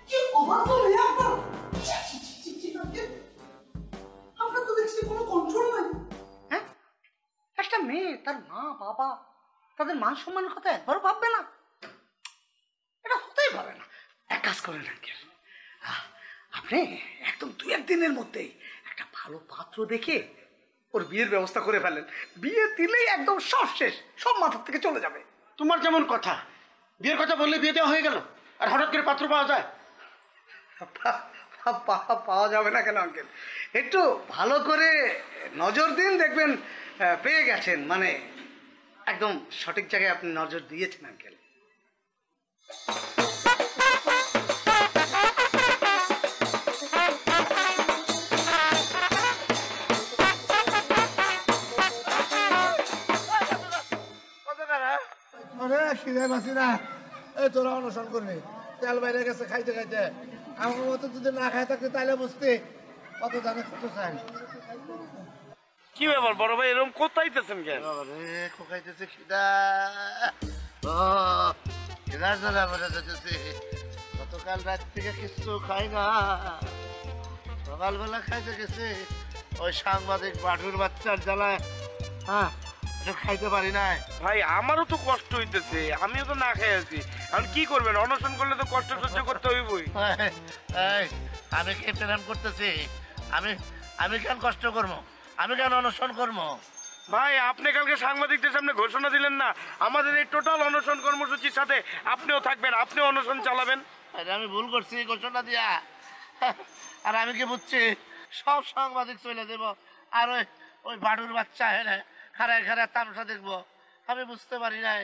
[SPEAKER 7] কি অবাক মেয়ে আপনার! ছি, ছি, ছি, ছি, ছি, আঙ্কেল, আপনার তো দেখছি কোনো কন্ট্রোল নাই। হ্যাঁ, একটা মেয়ে তার মা বাবা তাদের মান সম্মানের কথা একবারও ভাববে না? এটা হতেই পারে না। এক কাজ করেন আঙ্কেল, আপনি একদম 2-1 দিনের মধ্যেই একটা ভালো পাত্র দেখে ওর বিয়ের ব্যবস্থা করে ফেলেন। বিয়ে দিলেই একদম সব শেষ, সব মাথার থেকে চলে যাবে।
[SPEAKER 1] তোমার কেমন কথা? বিয়ের কথা বললে বিয়ে দেওয়া হয়ে গেল, আর হঠাৎ করে পাত্র পাওয়া যায়?
[SPEAKER 7] পাওয়া যাবে না কেন আঙ্কেল? একটু ভালো করে নজর দিন, দেখবেন পেয়ে গেছেন। মানে একদম সঠিক জায়গায় আপনি নজর দিয়েছেন আঙ্কেল।
[SPEAKER 6] খিদে বাসি না, এই তোরা অনশন করবি, তেল বাইরে গেছে খাইতে খাইতে। আমার মতো যদি না খাই থাকতে তাইলে বুঝতে কত জানে কত চাই।
[SPEAKER 5] কি ব্যাপার বড় ভাই, এরকম কোথাইতেছেন কেন?
[SPEAKER 6] খাইতেছে খিদা, খিদার জ্বালা মরে যেতেছে। গতকাল রাত থেকে কিছু খাই না, সকালবেলা খাইতে গেছে ওই সাংবাদিক বাটুর বাচ্চার জ্বালায়। হ্যাঁ, খাইতে পারি নাই
[SPEAKER 5] ভাই, আমারও তো কষ্ট হইতেছে, আমিও তো না খেয়ে আছি। এখন কি করবেন? অনশন করলে তো কষ্ট সহ্য করতে হইবই।
[SPEAKER 6] আমি কি প্রেম করতেছি? আমি কেন কষ্ট করবো? আমি কেন অনশন করবো?
[SPEAKER 5] ভাই, আপনি কালকে সাংবাদিকদের সামনে ঘোষণা দিলেন না আমাদের এই টোটাল অনশন কর্মসূচির সাথে আপনিও থাকবেন, আপনিও অনশন চালাবেন।
[SPEAKER 6] আরে আমি ভুল করছি ঘোষণা দিয়া। আর আমি কি বুঝছি সব সাংবাদিক চলে দেব, আর ওই বাড়ুর বাচ্চা হেরে খারায় খারায় তামসা দেখবো? আমি বুঝতে পারি নাই।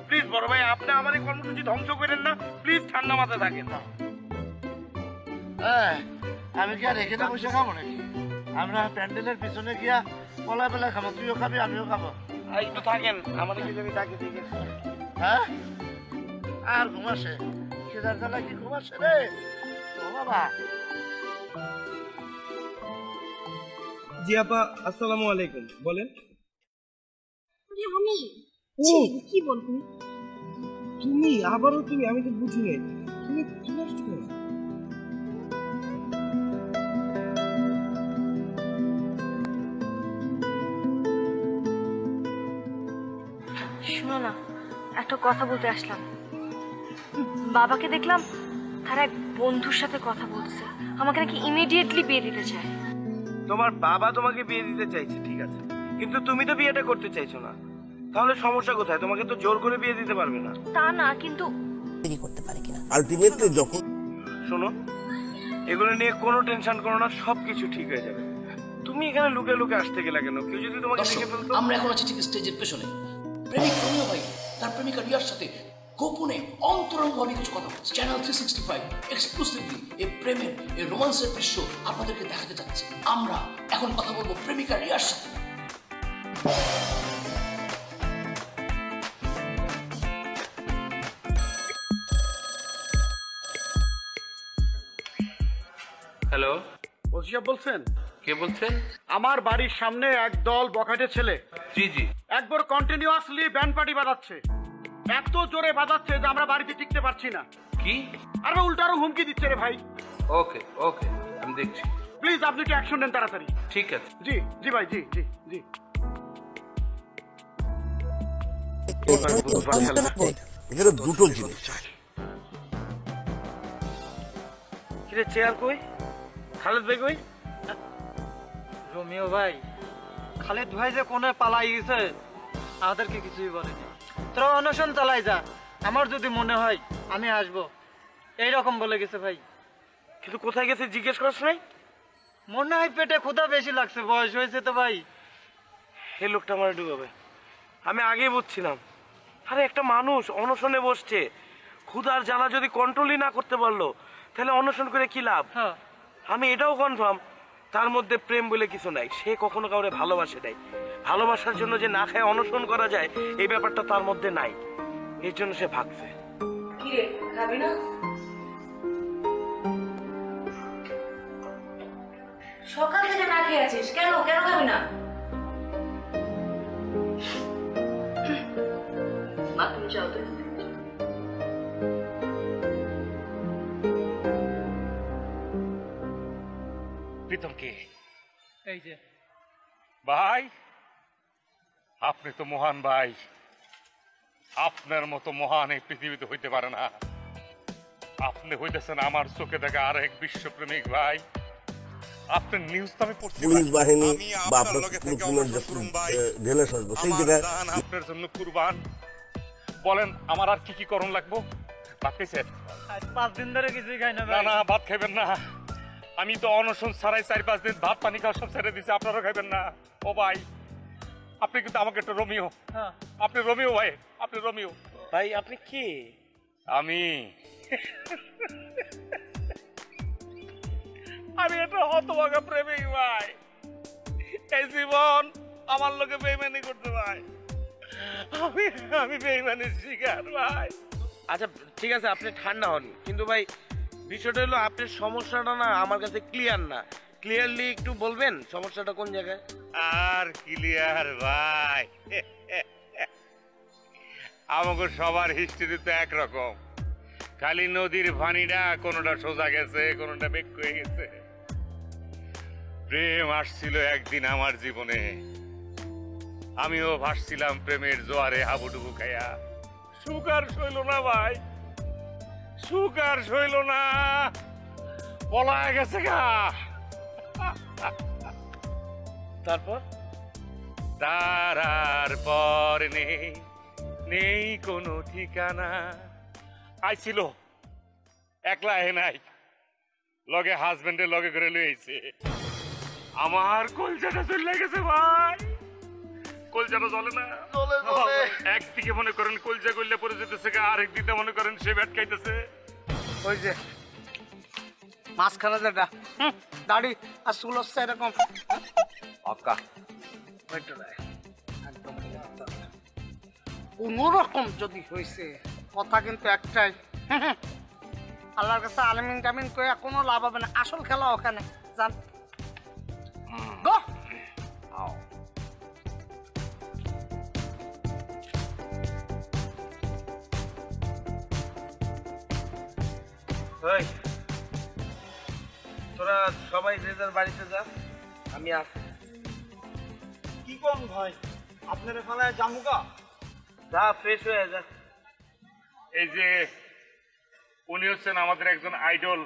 [SPEAKER 5] প্লিজ বড় ভাই, আপনি আমার এই কর্মসূচি ধ্বংস করেন না, প্লিজ ঠান্ডা মাথায় থাকেন।
[SPEAKER 6] আমি কি আর এখানে বসে খাবো নাকি? আমরা প্যান্ডেলের পিছনে গিয়া পলা বেলা খাবো, তুইও খাবি আমিও খাবো।
[SPEAKER 5] একটু থাকেন, আমাদের কি জানি ডাকি দিকে।
[SPEAKER 6] হ্যাঁ, আর ঘুমাসে কেদার জ্বালা কি ঘুমাসে রে? ও বাবা।
[SPEAKER 5] জি আপা, আসসালামু আলাইকুম। বলেন।
[SPEAKER 4] আমি কি বলবো?
[SPEAKER 5] তুমি আবারও তুমি? আমি তো বুঝি নাই তুমি কি আসছো?
[SPEAKER 4] শোনো না, একটা কথা বলতে আসলাম। বাবাকে দেখলাম তার এক বন্ধুর সাথে কথা বলছে, আমাকে নাকি ইমিডিয়েটলি বিয়ে দিতে চায়।
[SPEAKER 5] তোমার বাবা তোমাকে বিয়ে দিতে চাইছে, ঠিক আছে, কিন্তু তুমি তো বিয়েটা করতে চাইছো না। তাহলে সমস্যা কোথায়? তোমাকে তো জোর করে বিয়ে দিতে পারবে না।
[SPEAKER 4] তা না, কিন্তু
[SPEAKER 6] আলটিমেটলি যখন
[SPEAKER 5] শোনো, এগুলো নিয়ে কোনো টেনশন করো না, সবকিছু ঠিক হয়ে যাবে। তুমি এখানে লুকে লুকে আসতে গেলে কেন? কেউ যদি তোমাকে দেখে ফেলতো?
[SPEAKER 9] আমরা এখন আছি ঠিক স্টেজের পেছনে। প্রেমিক রোমিও ভাই তার প্রেমিকা রিয়ার সাথে গোপনে অন্তরঙ্গভাবে কিছু কথা বলছে। চ্যানেল 365 এক্সক্লুসিভলি এই প্রেমের এই রোমান্সের দৃশ্য আপনাদেরকে দেখাতে যাচ্ছে। আমরা এখন কথা বলবো প্রেমিকা রিয়ার সাথে।
[SPEAKER 2] হ্যালো,
[SPEAKER 1] ওসি সাহেব বলছেন?
[SPEAKER 2] কে বলছেন?
[SPEAKER 1] আমার বাড়ির সামনে একদল বখাটে ছেলে
[SPEAKER 2] জি জি।
[SPEAKER 1] একবার কন্টিনিউয়াসলি ব্যান্ড পার্টি বাজাচ্ছে, এত জোরে বাজাচ্ছে যে আমরা বাড়িতে টিকতে পারছি না।
[SPEAKER 2] কি?
[SPEAKER 1] আর উল্টো আরো হুমকি দিচ্ছে রে ভাই।
[SPEAKER 2] ওকে ওকে, আমি দেখছি।
[SPEAKER 1] প্লিজ আপনি একটু অ্যাকশন নেন তাড়াতাড়ি।
[SPEAKER 2] ঠিক আছে।
[SPEAKER 1] জি জি ভাই, জি জি জি।
[SPEAKER 6] এখানে দুটো জিনিস।
[SPEAKER 5] কিরে চেয়ার কই? খালেদ ভাই কই?
[SPEAKER 8] রোমিও ভাই, খালিদ ভাই যে কোনে পালাই গেছে আমাদেরকে কিছুই বলেনি। তোরা অনশন চালাই যা, আমার যদি মনে হয় আমি আসবো, এইরকম বলে গেছে ভাই।
[SPEAKER 5] কিন্তু কোথায় গেছে জিজ্ঞেস করছ নাই?
[SPEAKER 8] মনে হয় পেটে ক্ষুধা বেশি লাগছে, বয়স হয়েছে তো ভাই।
[SPEAKER 5] এই লোকটা আমার ডুবাবে, আমি আগেই বুঝছিলাম। আরে একটা মানুষ অনশনে বসছে, ক্ষুধার জ্বালা যদি কন্ট্রোলই না করতে পারলো তাহলে অনশন করে কি লাভ?
[SPEAKER 8] হ্যাঁ,
[SPEAKER 5] আমি এটাও কনফার্ম তার মধ্যে প্রেম বলে কিছু নাই, সে কখনো কাউরে ভালোবাসে নাই। ভালোবাসার জন্য যে না খায় অনশন করা যায় এই ব্যাপারটা তার মধ্যে নাই, এর জন্য সে ভাগছে।
[SPEAKER 3] কি রে, খাবি না? সকাল থেকে না খেয়ে আছিস কেন? কেন খাবি না? মা তুমি যাও তো।
[SPEAKER 11] প্রীতম কে?
[SPEAKER 8] এই যে
[SPEAKER 11] ভাই, আপনি তো মহান ভাই, আপনার মতো মহান এই পৃথিবীতে হইতে পারে না। আপনি হইতেছেন আমার চোখে দেখা আর এক বিশ্বপ্রেমিক ভাই। আপনার নিউজ তো আমি পড়ছি,
[SPEAKER 6] পুলিশ বাহিনী বা আপনার ঢেলে সরবো সেই জায়গায়
[SPEAKER 11] আপনার জন্য কুরবান। বলেন আমার আর কি কি করণ লাগবো? ভাত খাইছেন?
[SPEAKER 8] আজ 5 দিন ধরে কিছুই খাই না
[SPEAKER 11] না
[SPEAKER 8] ভাই।
[SPEAKER 11] না, ভাত খাইবেন না। আমি তো অনশন ছাড়াই 4-5 দিন ভাত পানি খাওয়া সব ছেড়ে দিছি, আপনারা খাইবেন না। ও ভাই, আপনি কিন্তু আমাকে একটা রোমিও।
[SPEAKER 8] হ্যাঁ,
[SPEAKER 11] আপনি রোমিও ভাই, আপনি রোমিও।
[SPEAKER 5] ভাই আপনি কি?
[SPEAKER 11] আমি আমি একটা হতভাগা প্রেমিক ভাই। এই জীবন আমার লোকে বেইমানি করতে ভাই। আমি বেইমানির শিকার ভাই।
[SPEAKER 5] আচ্ছা ঠিক আছে, আপনি ঠান্ডা হন, কিন্তু ভাই বিষয়টা হলো আপনার সমস্যাটা না আমার কাছে ক্লিয়ার না। ক্লিয়ারলি একটু বলবেন সমস্যাটা কোন জায়গায়?
[SPEAKER 11] আর ক্লিয়ার ভাই, আমাকে সবার হিস্ট্রি তো একরকম, খালি নদীর পানিটা কোনোটা সোজা গেছে, কোনোটা বেক হয়ে গেছে। প্রেম আসছিল একদিন আমার জীবনে, আমিও ভাসছিলাম প্রেমের জোয়ারে হাবুডুবু খাইয়া। সুখ আর সইল না ভাই, সুখ আর সইল না, পলায় গেছে গা।
[SPEAKER 5] তারপর
[SPEAKER 11] তার পর নেই, নেই কোনো ঠিকানা। আইছিল একলা হে নাই, লগে হাজবেন্ডের লগে করে লইছে। আমার কলজাটা চলে গেছে ভাই, কলজাটা জ্বলে না। একদিকে মনে করেন কলজা গল্লে পড়ে যেতেছে, আর একদিকে মনে করেন সে ব্যাট খাইতেছে।
[SPEAKER 7] ওই যে মাঝখানে যেটা দাড়ি আর চুল হচ্ছে এরকম
[SPEAKER 5] অক্কা
[SPEAKER 7] কোন রকম যদি হয়েছে, কথা কিন্তু একটাই, আল্লাহর কাছে আলমিন টামিন করে কোনো লাভ হবে না। আসল খেলা ওখানে জান গো।
[SPEAKER 5] ওই তোরা সবাই যে যার বাড়িতে যা, আমি আসি।
[SPEAKER 7] কি কোন ভাই, আপনার ফেলায় জামুকা
[SPEAKER 5] যা, ফ্রেশ হয়ে যা।
[SPEAKER 11] এই যে উনি হচ্ছেন আমাদের একজন আইডল।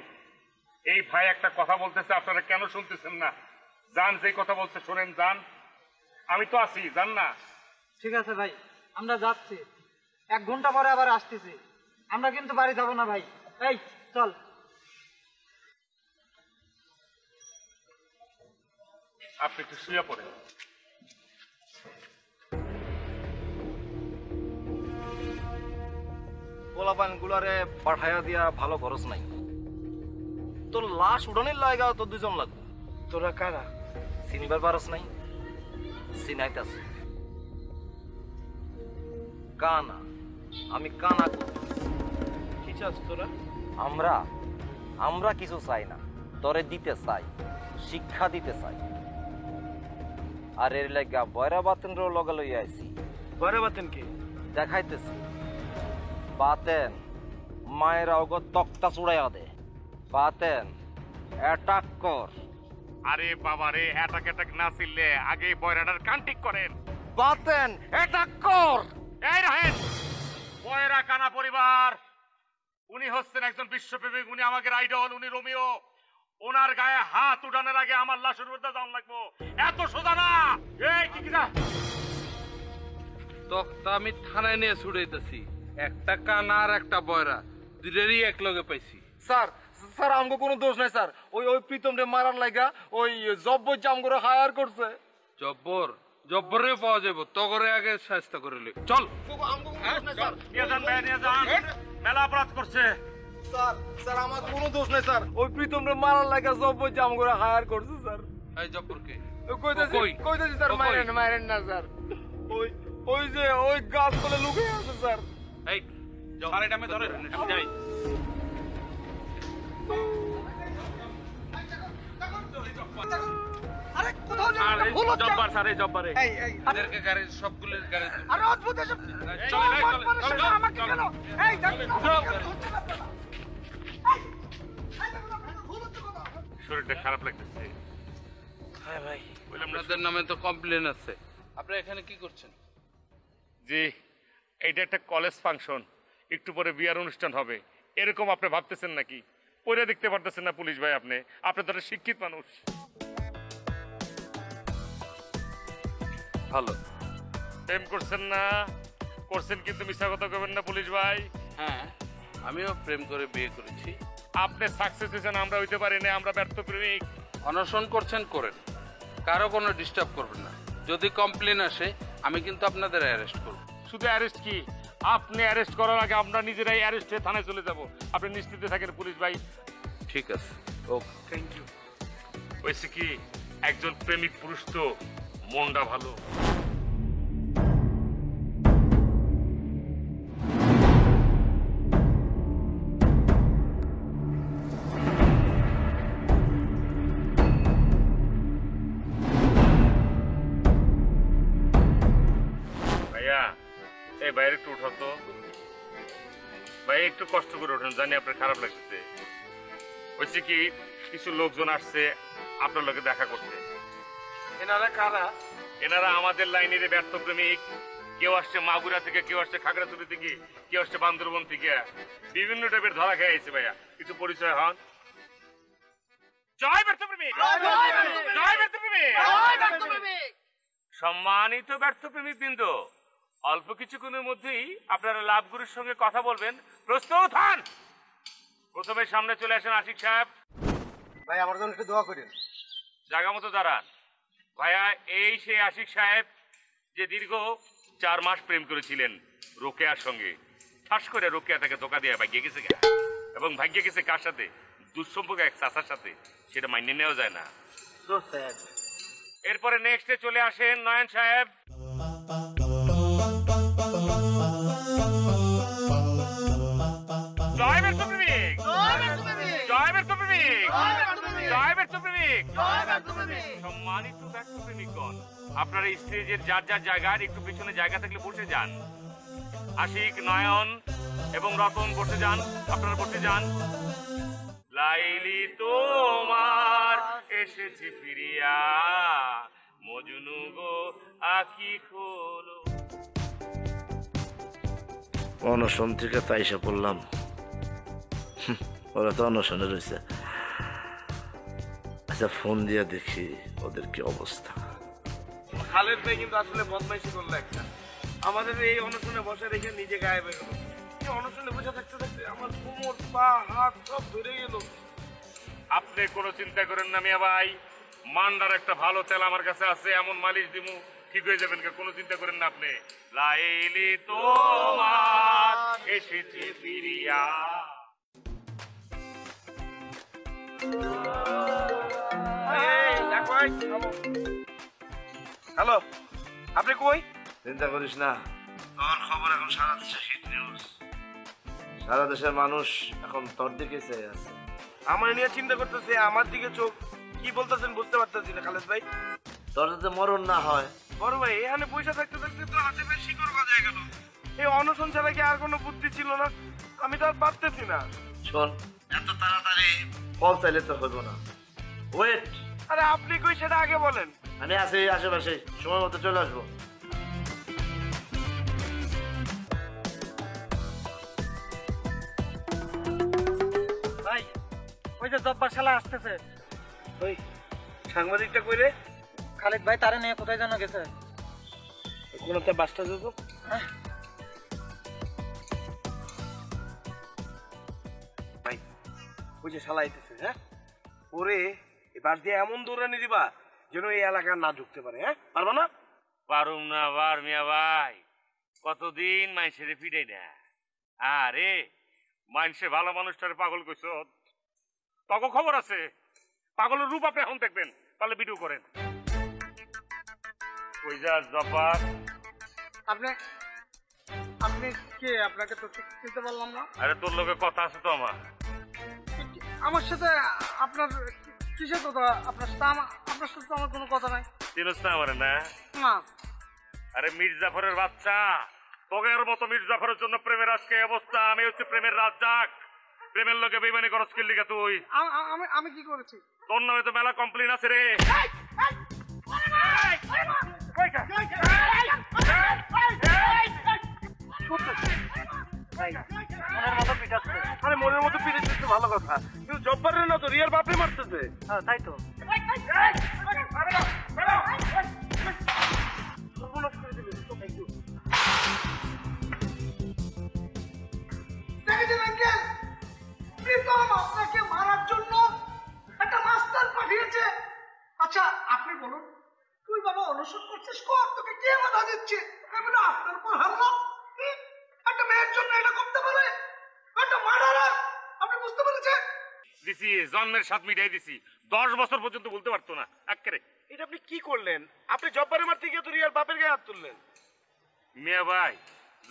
[SPEAKER 11] এই ভাই একটা কথা বলতেছে, আপনারা কেন শুনতেছেন না? যান, যে কথা বলছে শোনেন, যান। আমি তো আছি, যান না।
[SPEAKER 8] ঠিক আছে ভাই, আমরা যাচ্ছি, 1 ঘন্টা পরে আবার আসতেছি। আমরা কিন্তু বাড়ি যাবো না ভাই। এই চল।
[SPEAKER 11] আপনি একটু শুয়ে পড়েন।
[SPEAKER 6] পোলাপান গুলারে পাঠাইয়া দিয়া ভালো খরচ নাই, তোর লাশ উড়ানির লাগাও তো 2 জন লাগবে।
[SPEAKER 5] তোরা কারা?
[SPEAKER 6] চিনিবার পারস নাই? চিনাইতাছি। কানা, আমি কানা করি।
[SPEAKER 5] কি চাস তোরা?
[SPEAKER 6] আমরা কিছু চাই না,
[SPEAKER 12] তোরে দিতে চাই, শিক্ষা দিতে চাই। আর এর লাগা বয়রা বাতেনরও লগে লইয়া আইছি।
[SPEAKER 5] বয়রা বাতেন কি?
[SPEAKER 12] দেখাইতেছি। বাতেন মায়ের অগত তক্তা চুড়াইয়া দে। বাতেন অ্যাটাক কর।
[SPEAKER 11] আরে বাবা রে, অ্যাটাক না ছিললে আগে বয়রাটার কান ঠিক করেন।
[SPEAKER 12] বাতেন অ্যাটাক কর।
[SPEAKER 11] এই রাহেন, বয়রা কানা পরিবার, উনি হচ্ছেন একজন বিশ্বপ্রেমিক, উনি আমাদের আইডল, উনি রোমিও। ওনার গায়ে হাত উঠানোর আগে আমার লাশের মধ্যে যাওয়া লাগবো, এত সোজা না। এই কি না
[SPEAKER 13] তক্তা আমি থানায় নিয়ে ছুড়াইতেছি, একটা কানা আর একটা বয়রা দুইটারই এক লগে পাইছি।
[SPEAKER 8] স্যার স্যার আমগো কোনো দোষ নাই স্যার, ওই ওই প্রীতম রে মারার লাগা ওই জব্বর জামগরে হায়ার করছে।
[SPEAKER 13] জব্বরে পাওয়া যাবো, তগরে আগে শাস্তি করে লই। চল
[SPEAKER 11] নিয়ে যান ভাই, নিয়ে যান। মেলা অপরাধ করছে।
[SPEAKER 8] স্যার স্যার আমার কোনো দোষ নাই স্যার, ওই প্রীতম রে মারার লাগা জব্বর জামগরে হায়ার করছে স্যার।
[SPEAKER 13] এই জব্বরকে
[SPEAKER 8] কইতাছি স্যার, মারেন না স্যার। ওই ওই যে ওই গাছ তলে লুকিয়ে আছে স্যার।
[SPEAKER 13] এই আরে নামে ধরে যাই।
[SPEAKER 7] আরে কোথাও যাবেন না, ভুল হচ্ছে।
[SPEAKER 11] জব্বার স্যার, এই জব্বারে
[SPEAKER 13] এদেরকে গাড়ি সবগুলোর গাড়ি
[SPEAKER 7] আরে অদ্ভুত এসব
[SPEAKER 13] চলে
[SPEAKER 7] আমাকে কেন? এই দেখুন
[SPEAKER 11] শরীরটা খারাপ লাগতেছে।
[SPEAKER 5] হ্যাঁ ভাই,
[SPEAKER 13] আপনাদের নামে তো কমপ্লেন আছে। আপনারা এখানে কি করছেন?
[SPEAKER 11] জি, এইটা একটা কলেজ ফাংশন, একটু পরে বিয়ার অনুষ্ঠান হবে, এরকম আপনি ভাবতেছেন নাকি? পরে দেখতে পারতেছেন না পুলিশ ভাই? আপনি তো একটা শিক্ষিত মানুষ।
[SPEAKER 13] ভালো
[SPEAKER 11] প্রেম করছেন না? করছেন কিন্তু মিথ্যা কথা কবেন না পুলিশ ভাই।
[SPEAKER 13] হ্যাঁ, আমিও প্রেম করে বিয়ে করেছি।
[SPEAKER 11] আপনি সাকসেস হয়েছেন, আমরা হইতে পারি না, আমরা ব্যর্থ প্রেমিক।
[SPEAKER 13] অনশন করছেন করেন, কারো কোনো ডিস্টার্ব করবেন না। যদি কমপ্লেন আসে আমি কিন্তু আপনাদের অ্যারেস্ট করব।
[SPEAKER 11] শুধু অ্যারেস্ট কি, আপনি অ্যারেস্ট করার আগে আমরা নিজেরাই অ্যারেস্ট হয়ে থানায় চলে যাব। আপনি নিশ্চিন্তে থাকেন পুলিশ ভাই।
[SPEAKER 13] ঠিক আছে, ওকে,
[SPEAKER 11] থ্যাংক ইউ। হয়েছে কি, একজন প্রেমিক পুরুষ তো মনটা ভালো। ভাইয়া, এই বাইরে একটু উঠো তো ভাই, একটু কষ্ট করে ওঠেন, জানি আপনার খারাপ লাগতেছে। হয়েছে কি, কিছু লোকজন আসছে আপনার লোকে দেখা করতে।
[SPEAKER 5] এনারা কারা?
[SPEAKER 11] এনারা আমাদের লাইনের ব্যর্থ প্রেমিক। কেউ আসছে মাগুরা থেকে, কেউ আসছে খাগড়াছড়ি থেকে, কেউ আসছে বান্দরবন থেকে, বিভিন্ন টাইপের ধরা খেয়েছে। ভাইয়া কিছু পরিচয় হন। জয় ব্যর্থ প্রেমিক, জয় ব্যর্থ প্রেমিক। সম্মানিত ব্যর্থ প্রেমিক বৃন্দ, অল্প কিছুক্ষণের মধ্যেই আপনারা লাভগুরুর সঙ্গে কথা বলবেন। প্রস্তুত হন। প্রথমে সামনে চলে আসেন আশিক সাহেব।
[SPEAKER 8] ভাই আমার জন্য একটু দোয়া করেন।
[SPEAKER 11] জায়গা মতো দাঁড়ান। ভাইয়া, এই সেই আশিক সাহেব যে দীর্ঘ 4 মাস প্রেম করেছিলেন রোকেয়ার সঙ্গে। ঠাস করে রোকেয়া তাকে ধোকা দিয়ে ভাগ্যে গেছে, এবং ভাগ্যে গেছে কার সাথে? দুঃসম্পর্ক এক চাচার সাথে। সেটা মাইনে নেওয়া যায় না। এরপরে নেক্সটে চলে আসেন নয়ন সাহেব। জয় ব্যর্থ প্রেমিক, জয় ব্যর্থ প্রেমিক, জয় ব্যর্থ প্রেমিক। সম্মানিত ব্যর্থ প্রেমিকগণ, আপনারা স্টেজের যার যার জায়গার একটু পিছনে জায়গা থাকলে বসে যান। আশিক, নয়ন এবং রতন বসে যান, আপনারা বসে যান। লাইলি তোমার এসেছি ফিরিয়া, মজনু গো আঁখি খোলো।
[SPEAKER 6] অনশন থেকে তাই এসে পড়লাম। ওরা তো অনশনে রয়েছে। আচ্ছা, ফোন দিয়ে দেখি ওদের কি অবস্থা।
[SPEAKER 5] খালেদ ভাই কিন্তু আসলে বদমাইশি করলো একটা। আমাদের এই অনশনে বসে রেখে নিজে গায়েব হয়ে গেল। অনশনে বসে থাকতে থাকতে আমার কোমর, পা, হাত সব ধরে গেল।
[SPEAKER 11] আপনি কোনো চিন্তা করেন না মিয়া ভাই, মান্ডার একটা ভালো তেল আমার কাছে আছে, এমন মালিশ দিমু, ঠিক হয়ে যাবেন। কোনো চিন্তা করেন না আপনি। লাইলি তোমার এসেছি ফিরিয়া।
[SPEAKER 5] হ্যালো, আপনি কই?
[SPEAKER 6] চিন্তা করিস না, তোর খবর এখন সারা দেশে হিট নিউজ। সারা দেশের মানুষ এখন তোর দিকে চেয়ে আছে।
[SPEAKER 5] আমার নিয়ে চিন্তা করতেছে, আমার দিকে চোখ, কি বলতেছেন বুঝতে পারতেছি না খালেদ ভাই।
[SPEAKER 6] তোর যাতে মরণ না হয়।
[SPEAKER 5] বড় ভাই এখানে পয়সা থাকতে থাকতে তো হাতে বেশ শিকড় বাজায় গেল। এই অনশন ছাড়া কি আর কোনো বুদ্ধি ছিল না? আমি তো আর পারতেছি না।
[SPEAKER 6] শোন, এত তাড়াতাড়ি ফল চাইলে তো হইব না, ওয়েট।
[SPEAKER 5] আরে আপনি কই সেটা আগে বলেন।
[SPEAKER 6] আমি আছি আশেপাশে, সময় মতো চলে আসবো।
[SPEAKER 8] ভাই ওই যে জব্বার শালা আসতেছে।
[SPEAKER 5] ওই সাংবাদিকটা কই রে?
[SPEAKER 8] খালিদ ভাই তারে নিয়ে কোথায় যেন গেছে।
[SPEAKER 5] কোনটা বাসটা যেত? ভাই ওই যে শালা আইতেছে, হ্যাঁ ওরে এই বাস দিয়ে এমন দৌড়ানি দিবা যেন এই এলাকা না ঢুকতে পারে। হ্যাঁ পারবা না?
[SPEAKER 11] পারুম না বার মিয়া ভাই, কতদিন মানুষের ফিরাই না। আরে মানুষের ভালো মানুষটারে পাগল কইছ, তখন খবর আছে। পাগলের রূপ আপনি এখন দেখবেন, তাহলে ভিডিও করেন। ওই যা জব্বার।
[SPEAKER 7] আপনি আপনি কে? আপনাকে তো ঠিক চিনতে পারলাম না।
[SPEAKER 11] আরে তোর লোকে কথা আছে তো আমার।
[SPEAKER 7] আমার সাথে আপনার কিসের কথা? আপনার সাথে আপনার সাথে তো আমার কোনো কথা নাই।
[SPEAKER 11] চিনস না আমার না?
[SPEAKER 7] না।
[SPEAKER 11] আরে মির্জাফরের বাচ্চা, তোগের মতো মির্জাফরের জন্য প্রেমের আজকে এই অবস্থা। আমি হচ্ছে প্রেমের রাজ্জাক। প্রেমের লোকে বেইমানি করছ কি লিগা তুই?
[SPEAKER 7] আমি কি করেছি?
[SPEAKER 11] তোর নামে তো মেলা কমপ্লেন আছে রে।
[SPEAKER 5] আরে মনের মতো পিড়েছে ভালো কথা, কিন্তু জব্বারের না তো রিয়ার বাপে মারতেছে।
[SPEAKER 8] হ্যাঁ তাই তো।
[SPEAKER 7] দেখেছেন আঙ্কেল, প্রীতম আপনাকে মারার জন্য একটা মাস্টার পাঠিয়েছে। আচ্ছা আপনি বলুন, তুই বাবা অনশন করছিস, কর, তোকে কে বাধা দিচ্ছে? আমি না আপনার পর হারলাম। একটা মেয়ের জন্য এটা করতে পারে? একটা মার্ডারার, আপনি বুঝতে পেরেছেন?
[SPEAKER 11] দিছি জন্মের সাথ মিটাই দিছি, 10 বছর পর্যন্ত বলতে পারতো না। একেবারে
[SPEAKER 5] এটা আপনি কি করলেন? আপনি জব্বারের মারতে গিয়ে তো রিয়ার বাপের গায়ে হাত তুললেন।
[SPEAKER 11] মিয়া ভাই,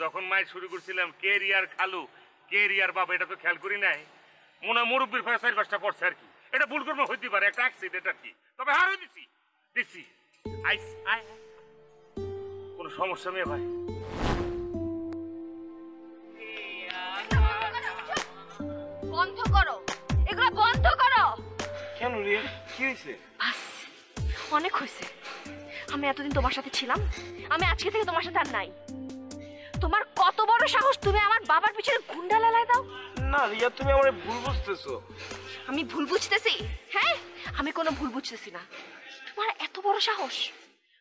[SPEAKER 11] যখন মাইল শুরু করছিলাম কে রিয়ার খালু কে রিয়ার বাপ, এটা তো খেয়াল করি নাই। মনে হয় মুরব্বীর ভয় 4-5টা পড়ছে আর কি। এটা ভুল কর্ম হইতে পারে, একটা অ্যাক্সিডেন্ট আর কি। তবে হারও দিছি দিছি। কোনো সমস্যা মেয়ে ভাই?
[SPEAKER 4] বন্ধ করো, এগুলো বন্ধ করো।
[SPEAKER 5] কেন রিয়া, কি হয়েছে?
[SPEAKER 4] বাস, অনেক হয়েছে। আমি এতদিন তোমার সাথে ছিলাম, আমি আজকে থেকে তোমার সাথে আর নাই। তোমার কত বড় সাহস, তুমি আমার বাবার পিছনে গুন্ডা লালায় দাও?
[SPEAKER 5] না রিয়া, তুমি আমার ভুল বুঝতেছো।
[SPEAKER 4] আমি ভুল বুঝতেছি? হ্যাঁ, আমি কোনো ভুল বুঝতেছি না। তোমার এত বড় সাহস,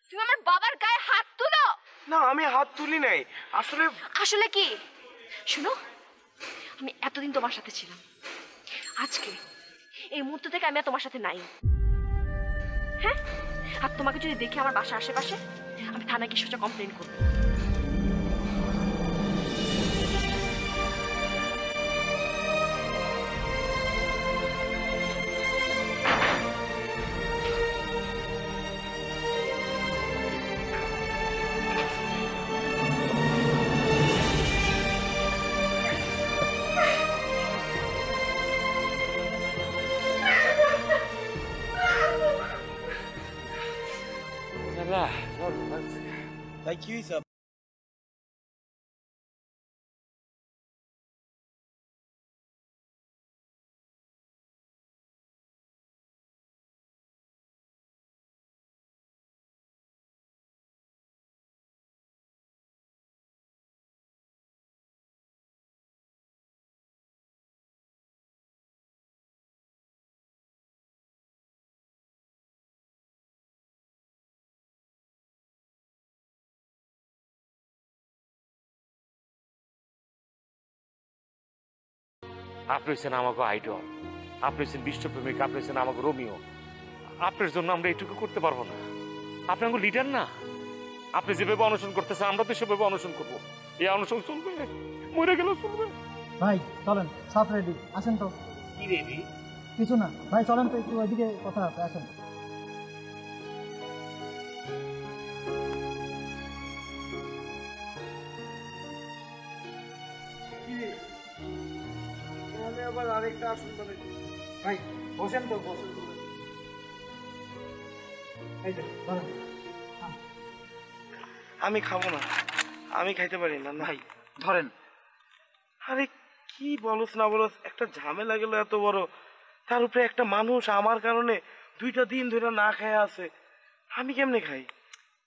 [SPEAKER 4] তুমি আমার বাবার গায়ে হাত তুলো?
[SPEAKER 5] না আমি হাত তুলি নাই। আসলে
[SPEAKER 4] আসলে কি? শুনো, আমি এতদিন তোমার সাথে ছিলাম, আজকে এই মুহূর্ত থেকে আমি আর তোমার সাথে নাই। হ্যাঁ, আর তোমাকে যদি দেখি আমার বাসার আশেপাশে, আমি থানায় কি সোজা কমপ্লেন করবো।
[SPEAKER 5] ভাই কি হয়েছে?
[SPEAKER 11] আপনি হচ্ছেন আমাকে আইডল, আপনি হচ্ছেন বিশ্বপ্রেমিক, আপনি হচ্ছেন আমাকে রোমিও। আপনার জন্য আমরা এইটুকু করতে পারবো না? আপনি আমাকে লিডার না? আপনি যেভাবে অনশন করতেছেন আমরা তো সেভাবে অনশন করবো। এই অনশন চলবে, মরে গেলেও চলবে।
[SPEAKER 8] ভাই চলেন, সব রেডি, আসেন তো।
[SPEAKER 11] কি রেডি?
[SPEAKER 8] কিছু না ভাই, চলেন তো একটু ওইদিকে কথা আছে, আসেন।
[SPEAKER 7] আবার আরেক একটা আসুন ধরে। ভাই বসেন তো, বসেন তো। এই যে ধরেন।
[SPEAKER 5] আমি খাবো না, আমি খাইতে পারি না। ভাই ধরেন। আরে কি বলস না বলস, একটা ঝামেলা গেল এত বড়, তার উপরে একটা মানুষ আমার কারণে 2টা দিন ধরে না খেয়ে আছে, আমি কেমনে খাই?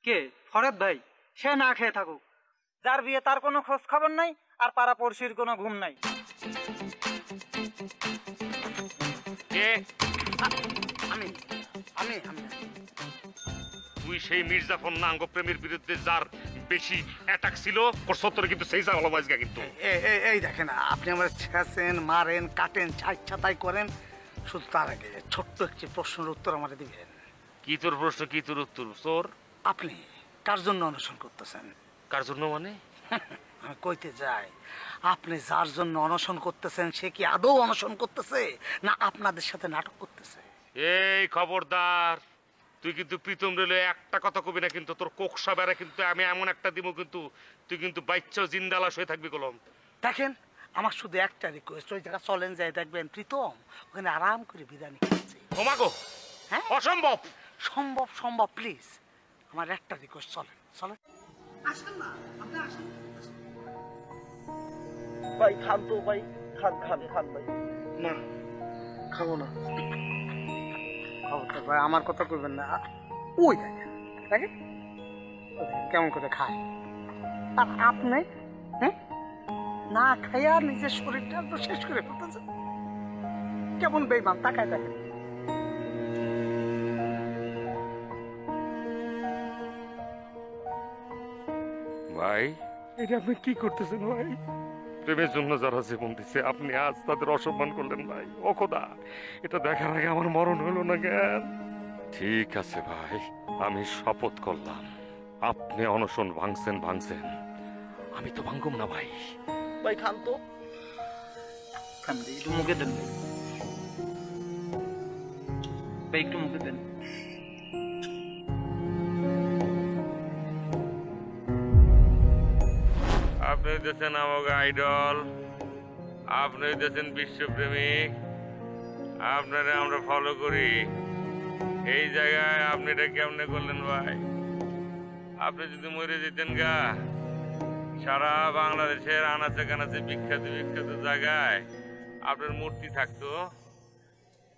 [SPEAKER 8] কে? ফরাদ ভাই। সে না খেয়ে থাকুক, যার বিয়ে তার কোনো খোঁজ খবর নাই, আর পাড়া পড়শির কোনো ঘুম নাই।
[SPEAKER 11] কে?
[SPEAKER 8] আমি আমি আমি
[SPEAKER 11] তুই সেই মির্জাফর নাঙ্গ প্রেমের বিরুদ্ধে যার বেশি অ্যাটাক ছিল, ওর সত্তরে কিন্তু সেই জামালো বাজগা কিন্তু।
[SPEAKER 7] এই দেখেন, আপনি আমার ছেঁচেন, মারেন, কাটেন, ছাই করেন, শুধু তার আগে ছোট্ট একটি প্রশ্নের উত্তর আমার দিবেন।
[SPEAKER 11] কি তোর প্রশ্ন, কি তোর উত্তর? তোর
[SPEAKER 7] আপনি কার জন্য অনশন করতেছেন?
[SPEAKER 11] কার জন্য মানে?
[SPEAKER 7] আমি কইতে যাই, আপনি যার জন্য অনশন করতেছেন সে কি আদৌ অনশন করতেছে, না আপনাদের সাথে নাটক করতেছে?
[SPEAKER 11] এই খবরদার, তুই কিন্তু প্রীতম রেলে একটা কথা কবি না কিন্তু, তোর কোকসা বেড়া কিন্তু আমি এমন একটা দিব কিন্তু, তুই কিন্তু বাচ্চা জিন্দালাশ হয়ে থাকবি কলম।
[SPEAKER 7] দেখেন, আমার শুধু একটা রিকোয়েস্ট, ওই জায়গা চলেন যায় দেখবেন প্রীতম ওখানে আরাম করে বিরিয়ানি খাচ্ছে।
[SPEAKER 11] ওমাগো,
[SPEAKER 7] হ্যাঁ
[SPEAKER 11] অসম্ভব।
[SPEAKER 7] সম্ভব, প্লিজ আমার একটা রিকোয়েস্ট, চলেন আসেন না, আপনি আসেন।
[SPEAKER 5] ভাই খান তো, ভাই খান ভাই। না খাবো না।
[SPEAKER 7] খবরদার ভাই আমার কথা কইবেন না। ওই দেখেন কেমন করে খায়, আর আপনি না খাইয়া নিজের শরীরটা তো শেষ করে ফেলতেছেন। কেমন বেইমান, তাকায় দেখেন।
[SPEAKER 11] ভাই এটা আপনি কি করতেছেন ভাই? প্রেমের জন্য যারা জীবন দিচ্ছে আপনি আজ তাদের অসম্মান করলেন ভাই। ও খোদা, এটা দেখার আগে আমার মরণ হলো না কেন? ঠিক আছে ভাই, আমি শপথ করলাম, আপনি অনশন ভাঙছেন, আমি তো ভাঙুম না ভাই।
[SPEAKER 5] ভাই খান তো।
[SPEAKER 8] খান দিই, একটু মুখে দেন ভাই, একটু মুখে দেন।
[SPEAKER 11] আপনি হইতেছেন আমাকে আইডল, আপনি হইতেছেন বিশ্বপ্রেমিক, আপনারা আমরা ফলো করি। এই জায়গায় আপনি এটা কেমনে করলেন ভাই? আপনি যদি মরে যেতেন গা, সারা বাংলাদেশের আনাচে কানাচে বিখ্যাত জায়গায় আপনার মূর্তি থাকতো,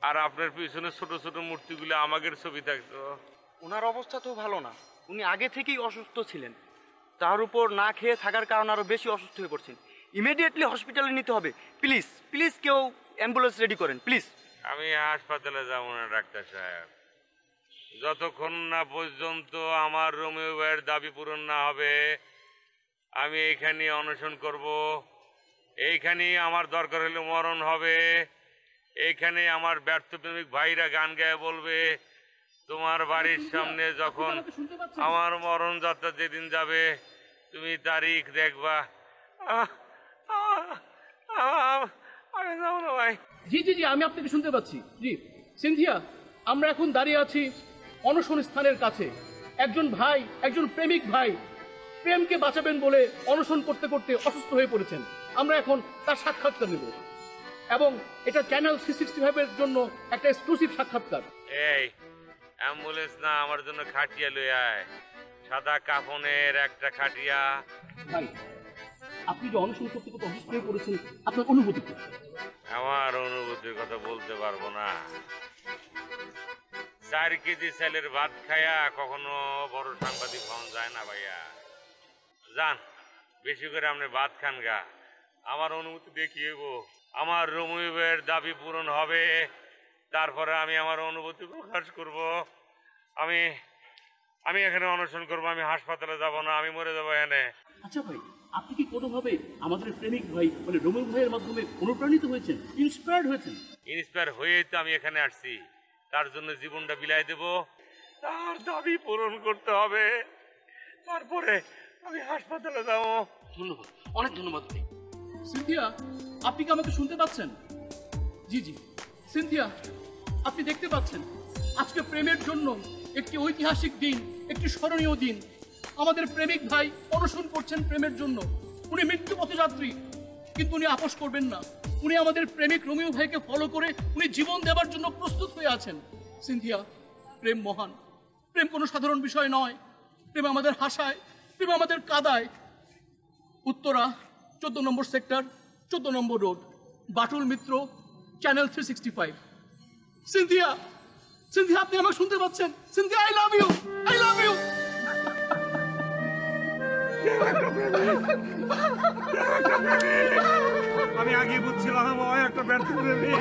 [SPEAKER 11] আর আপনার পিছনে ছোট ছোট মূর্তিগুলো আমাদের ছবি থাকতো।
[SPEAKER 14] ওনার অবস্থা তো ভালো না, উনি আগে থেকেই অসুস্থ ছিলেন, তার উপর না খেয়ে থাকার কারণে আরো বেশি অসুস্থ হয়ে পড়ছেন। ইমিডিয়েটলি হসপিটালে নিতে হবে। প্লিজ কেউ অ্যাম্বুলেন্স রেডি করেন প্লিজ।
[SPEAKER 11] আমি হাসপাতালে যাব না ডাক্তার সাহেব, যতক্ষণ না পর্যন্ত আমার রোমিও ভাইয়ের দাবি পূরণ না হবে। আমি এইখানে অনশন করব, এইখানেই আমার দরকার হলে মরণ হবে, এইখানে আমার ব্যর্থ প্রেমিক ভাইরা গান গায়ে বলবে, তোমার বাড়ির সামনে যখন আমার মরণ যাত্রা যেদিন যাবে তুমি তারিখ দেখবা। আমি যাবো না ভাই।
[SPEAKER 9] জি, আমি আপনাকে শুনতে পাচ্ছি। জি সিনথিয়া, আমরা এখন দাঁড়িয়ে আছি অনশন স্থানের কাছে। একজন ভাই, একজন প্রেমিক ভাই প্রেমকে বাঁচাবেন বলে অনশন করতে করতে অসুস্থ হয়ে পড়েছেন। আমরা এখন তার সাক্ষাৎকার নেব, এবং এটা চ্যানেল 365 এর জন্য একটা এক্সক্লুসিভ সাক্ষাৎকার।
[SPEAKER 11] এই অ্যাম্বুলেন্স না, আমার জন্য খাটিয়া লই আয়, সাদা কাফনের একটা খাটিয়া।
[SPEAKER 9] ভাই, আপনি যে অনশন করতে করতে অসুস্থ হয়ে পড়েছেন, আপনার অনুভূতি কি?
[SPEAKER 11] আমার অনুভূতির কথা বলতে পারবো না। 4 কেজি চালের ভাত খায়া কখনো বড় সাংবাদিক হওয়া যায় না ভাইয়া। যান, বেশি করে আপনি ভাত খান গা, আমার অনুভূতি দেখিয়ে গো। আমার রোমিওর দাবি পূরণ হবে, তারপরে আমি আমার অনুভূতি প্রকাশ করব। আমি এখানে অনশন করবো, আমি হাসপাতালে যাব না, আমি মরে যাবো এখানে।
[SPEAKER 9] আচ্ছা ভাই, আপনি কি কোনোভাবে আমাদের প্রেমিক ভাই মানে রোমিও ভাইয়ের মাধ্যমে অনুপ্রাণিত হয়েছেন, ইন্সপায়ার্ড হয়েছেন?
[SPEAKER 11] ইন্সপায়ার হয়েই তো আমি এখানে আসছি, তার জন্য জীবনটা বিলাই দেব, তার দাবি পূরণ করতে হবে, তারপরে আমি হাসপাতালে যাব।
[SPEAKER 9] ধন্যবাদ, অনেক ধন্যবাদ ভাই। সিনথিয়া, আপনি কি আমাকে শুনতে পাচ্ছেন? জি সিনথিয়া, আপনি দেখতে পাচ্ছেন আজকে প্রেমের জন্য একটি ঐতিহাসিক দিন, একটি স্মরণীয় দিন। আমাদের প্রেমিক ভাই অনশন করছেন প্রেমের জন্য। উনি মৃত্যু পথযাত্রী, কিন্তু উনি আপোষ করবেন না। উনি আমাদের প্রেমিক রোমিও ভাইকে ফলো করে উনি জীবন দেওয়ার জন্য প্রস্তুত হয়ে আছেন। সিনথিয়া, প্রেম মহান, প্রেম কোনো সাধারণ বিষয় নয়। প্রেম আমাদের হাসায়, প্রেম আমাদের কাঁদায়। উত্তরা 14 নম্বর সেক্টর, 14 নম্বর road, Batul Mitra, channel 365। Cynthia, Cynthia, আপনি আমাকে শুনতে পাচ্ছেন? Cynthia, I love you, I love you.
[SPEAKER 11] আমি আগে বুঝছিলাম ও একটা ব্যর্থ প্রেমী।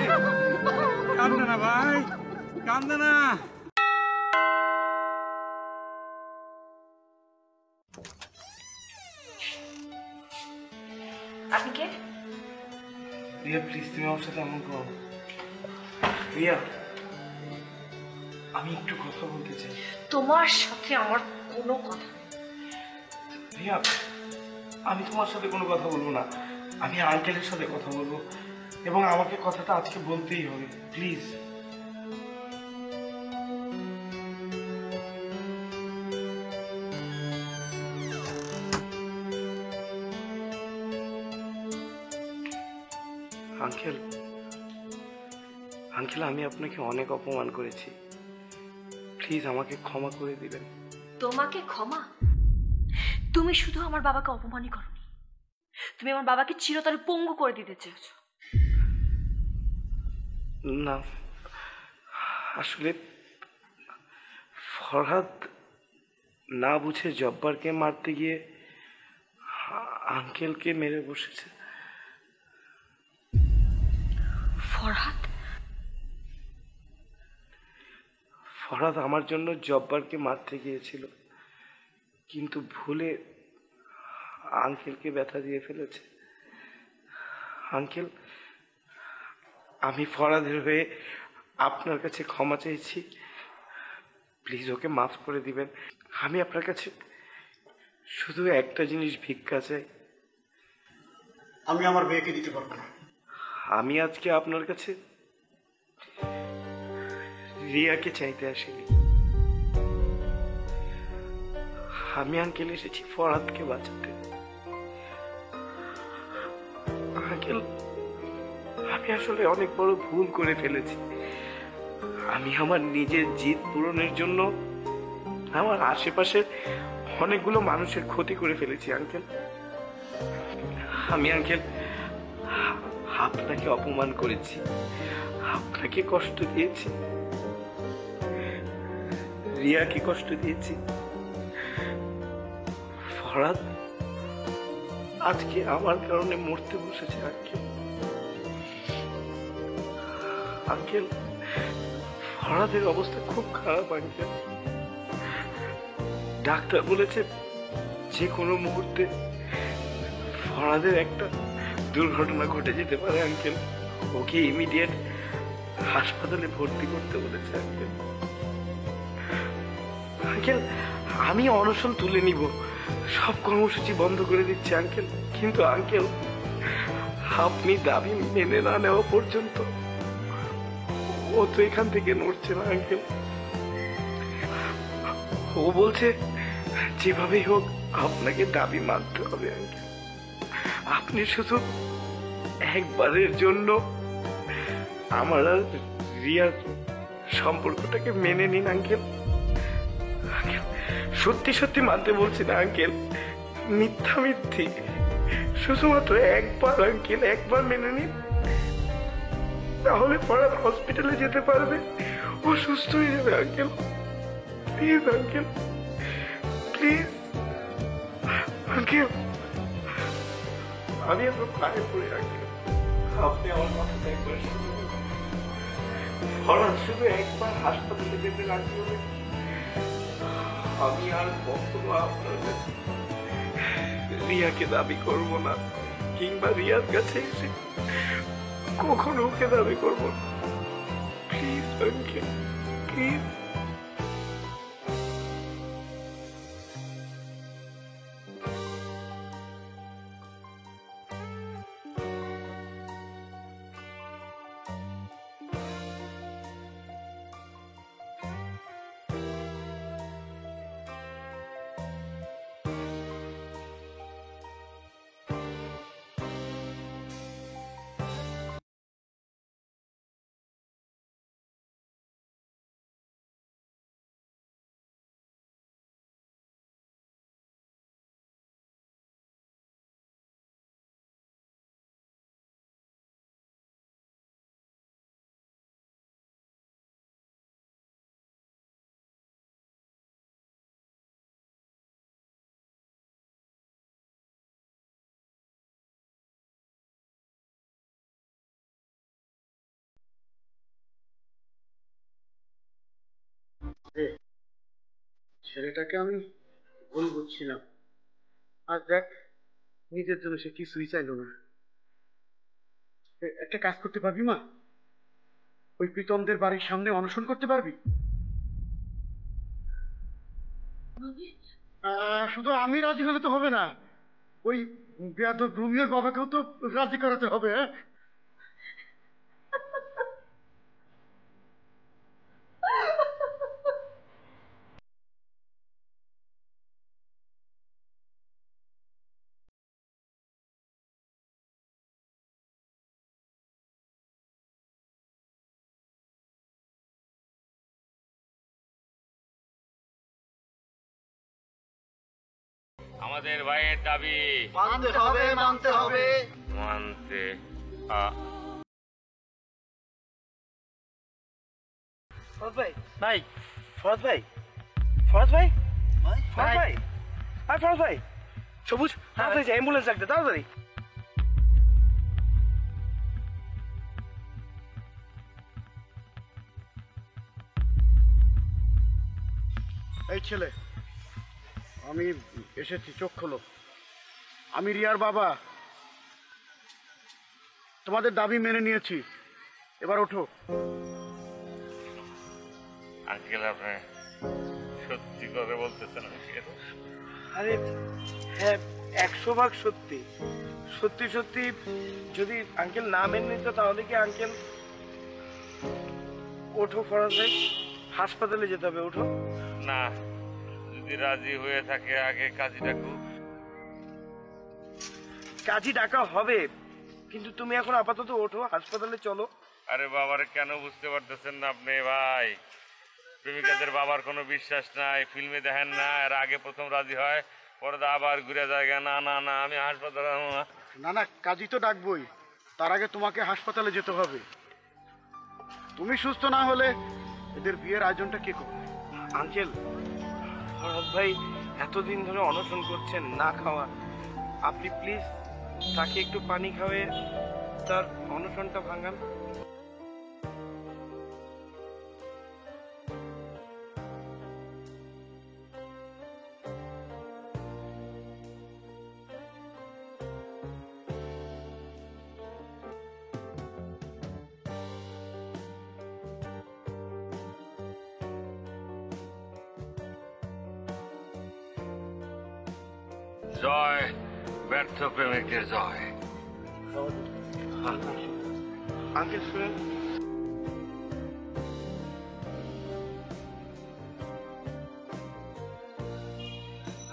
[SPEAKER 11] কান্দে না ভাই, কান্দে না।
[SPEAKER 4] আপনি কে?
[SPEAKER 5] রিয়া প্লিজ তুমি আমার সাথে এমন করো। রিয়া, আমি একটু কথা বলতে চাই।
[SPEAKER 4] তোমার সাথে আমার কোনো কথা নেই।
[SPEAKER 5] রিয়া, আমি তোমার সাথে কোনো কথা বলবো না, আমি আঙ্কেলের সাথে কথা বলবো, এবং আমাকে কথাটা আজকে বলতেই হবে প্লিজ। আঙ্কেল, আঙ্কেল, আমি আপনাকে অনেক অপমান করেছি, প্লিজ আমাকে ক্ষমা করে দিবেন।
[SPEAKER 4] তোমাকে ক্ষমা? তুমি শুধু আমার বাবাকে অপমানই করনি, তুমি আমার বাবাকে চিরতরে পঙ্গু করে দিতে চেয়েছো।
[SPEAKER 5] না, আসলে ফরহাদ না বুঝে জব্বারকে মারতে গিয়ে আঙ্কেলকে মেরে বসেছে।
[SPEAKER 4] ফরহাদ?
[SPEAKER 5] ফরহাদ আমার জন্য জব্বারকে মারতে গিয়েছিল, কিন্তু ভুলে আঙ্কেলকে ব্যথা দিয়ে ফেলেছে। আঙ্কেল, আমি ফরহাদের হয়ে আপনার কাছে ক্ষমা চাইছি, প্লিজ ওকে মাফ করে দিবেন। আমি আপনার কাছে শুধু একটা জিনিস ভিক্ষা চাই।
[SPEAKER 1] আমি আমার মেয়েকে দিতে পারবো না।
[SPEAKER 5] আমি আজকে আপনার কাছে রিয়াকে চাইতে আসিনি, আমি আঙ্কেল এসেছি ফরহাদকে বাঁচাতে। আঙ্কেল, আমি আসলে অনেক বড় ভুল করে ফেলেছি। আমি আমার নিজের জিদ পূরণের জন্য আমার আশেপাশের অনেকগুলো মানুষের ক্ষতি করে ফেলেছি আঙ্কেল। আমি আঙ্কেল আপনাকে অপমান করেছি, আপনাকে কষ্ট দিয়েছি, রিয়াকে কষ্ট দিয়েছি। ফরহাদ আজকে আমার কারণে মরতে বসেছে আঙ্কেল। আঙ্কেল, ফরহাদের অবস্থা খুব খারাপ আঙ্কেল। ডাক্তার বলেছে যে কোনো মুহূর্তে ফরহাদের একটা দুর্ঘটনা ঘটে যেতে পারে আঙ্কেল। ওকে ইমিডিয়েট হাসপাতালে ভর্তি করতে বলেছে আঙ্কেল। আঙ্কেল, আমি অনশন তুলে নিব, সব কর্মসূচি বন্ধ করে দিচ্ছি আঙ্কেল, কিন্তু আঙ্কেল আপনি দাবি মেনে না নেওয়া পর্যন্ত ও তো এখান থেকে নড়ছে না আঙ্কেল। ও বলছে যেভাবেই হোক আপনাকে দাবি মানতে হবে আঙ্কেল। আপনি শুধু একবারের জন্য আমার আর রিয়ার সম্পর্কটাকে মেনে নিন আঙ্কেল। সত্যি সত্যি মানতে বলছি না আঙ্কেল, মিথ্যা মিথ্যি, শুধুমাত্র একবার আঙ্কেল, একবার মেনে নিন, তাহলে ফরহাদ হসপিটালে যেতে পারবে, ও সুস্থ হয়ে যাবে uncle. Please uncle, please uncle, আমি আপনার পায়ে পড়ে আঙ্কেল, আপনি আমার কথাটা একবার শুনুন। ফরহাদ শুধু একবার হাসপাতালে যেতে রাজি হলে আমি আর কখনো আপনার কাছে রিয়াকে দাবি করব না, কিংবা রিয়ার কাছে এসে কখনো ওকে দাবি করব না। Please uncle, please.
[SPEAKER 1] ছেলেটাকে আমি ভুল বুঝছিলাম। আর দেখ, নিজের জন্য সে কিছুই চাইল না। একটা কাজ করতে পারবি মা? ওই প্রীতমদের বাড়ির সামনে অনশন করতে পারবি? শুধু আমি রাজি হলে তো হবে না, ওই বেয়াদব রুমিওর বাবাকেও তো রাজি করাতে হবে। হ্যাঁ,
[SPEAKER 11] আমাদের ভাইয়ের দাবি
[SPEAKER 6] মানতে হবে, মানতে হবে।
[SPEAKER 11] মানতে
[SPEAKER 5] ফরদ ভাই, ভাই ফরদ ভাই, ফরদ ভাই, ফরদ ভাই, আর ফরদ ভাই, সবুজ তাড়াতাড়ি যা, অ্যাম্বুলেন্স ডাকতে তাড়াতাড়ি।
[SPEAKER 1] এই ছেলে, আমি এসেছি, চোখ খোলো। আমি রিয়ার বাবা, তোমাদের দাবি মেনে নিয়েছি, এবার ওঠো।
[SPEAKER 11] আঙ্কেল আপনি সত্যি করে বলতেছেন?
[SPEAKER 5] আরে হ্যাঁ, 100% সত্যি। সত্যি সত্যি যদি আঙ্কেল না মেনে নিত তাহলে কি আঙ্কেল? ওঠো ফরাজ ভাই, হাসপাতালে যেতে হবে, ওঠো।
[SPEAKER 11] না, যদি রাজি হয়ে থাকে আগে কাজী ডাকুক।
[SPEAKER 5] কাজী ডাকা হবে, কিন্তু তুমি এখন আপাতত ওঠো, হাসপাতালে চলো।
[SPEAKER 11] আরে বাবারে কেন বুঝতে পারতেছেন না আপনি ভাই? প্রেমিকাদের বাবার কোনো বিশ্বাস নাই, ফিল্মে দেখেন না, এর আগে প্রথম রাজি হয়, পরে আবার ঘুরে জায়গা। না না না, আমি হাসপাতালে।
[SPEAKER 1] না না, কাজী তো ডাকবই, তার আগে তোমাকে হাসপাতালে যেতে হবে। তুমি সুস্থ না হলে এদের বিয়ের আয়োজনটা কে করবে?
[SPEAKER 5] আঙ্কেল, ফরহাদ ভাই এতদিন ধরে অনশন করছেন না খাওয়া, আপনি প্লিজ তাকে একটু পানি খাওয়ে তার অনশনটা ভাঙান।
[SPEAKER 11] জয় ব্যর্থ প্রেমিকের জয়।
[SPEAKER 5] আঙ্কেল শুনেন,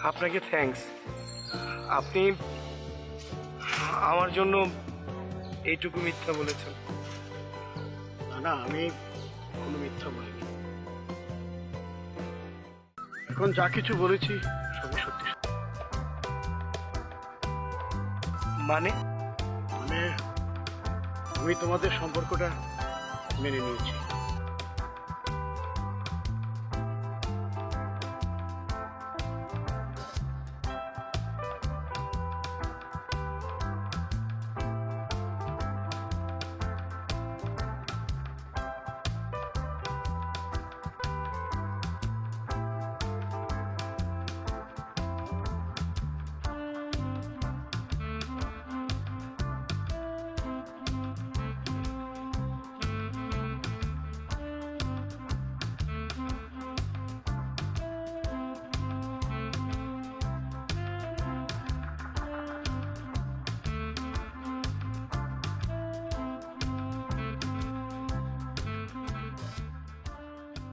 [SPEAKER 5] আপনাকে থ্যাঙ্কস। আপনি আমার জন্য এইটুকু মিথ্যা বলেছেন।
[SPEAKER 1] না না, আমি কোনো মিথ্যা বলিনি। এখন যা কিছু বলেছি সবই সত্যি।
[SPEAKER 5] মানে?
[SPEAKER 1] মানে আমি তোমাদের সম্পর্কটা মেনে নিয়েছি।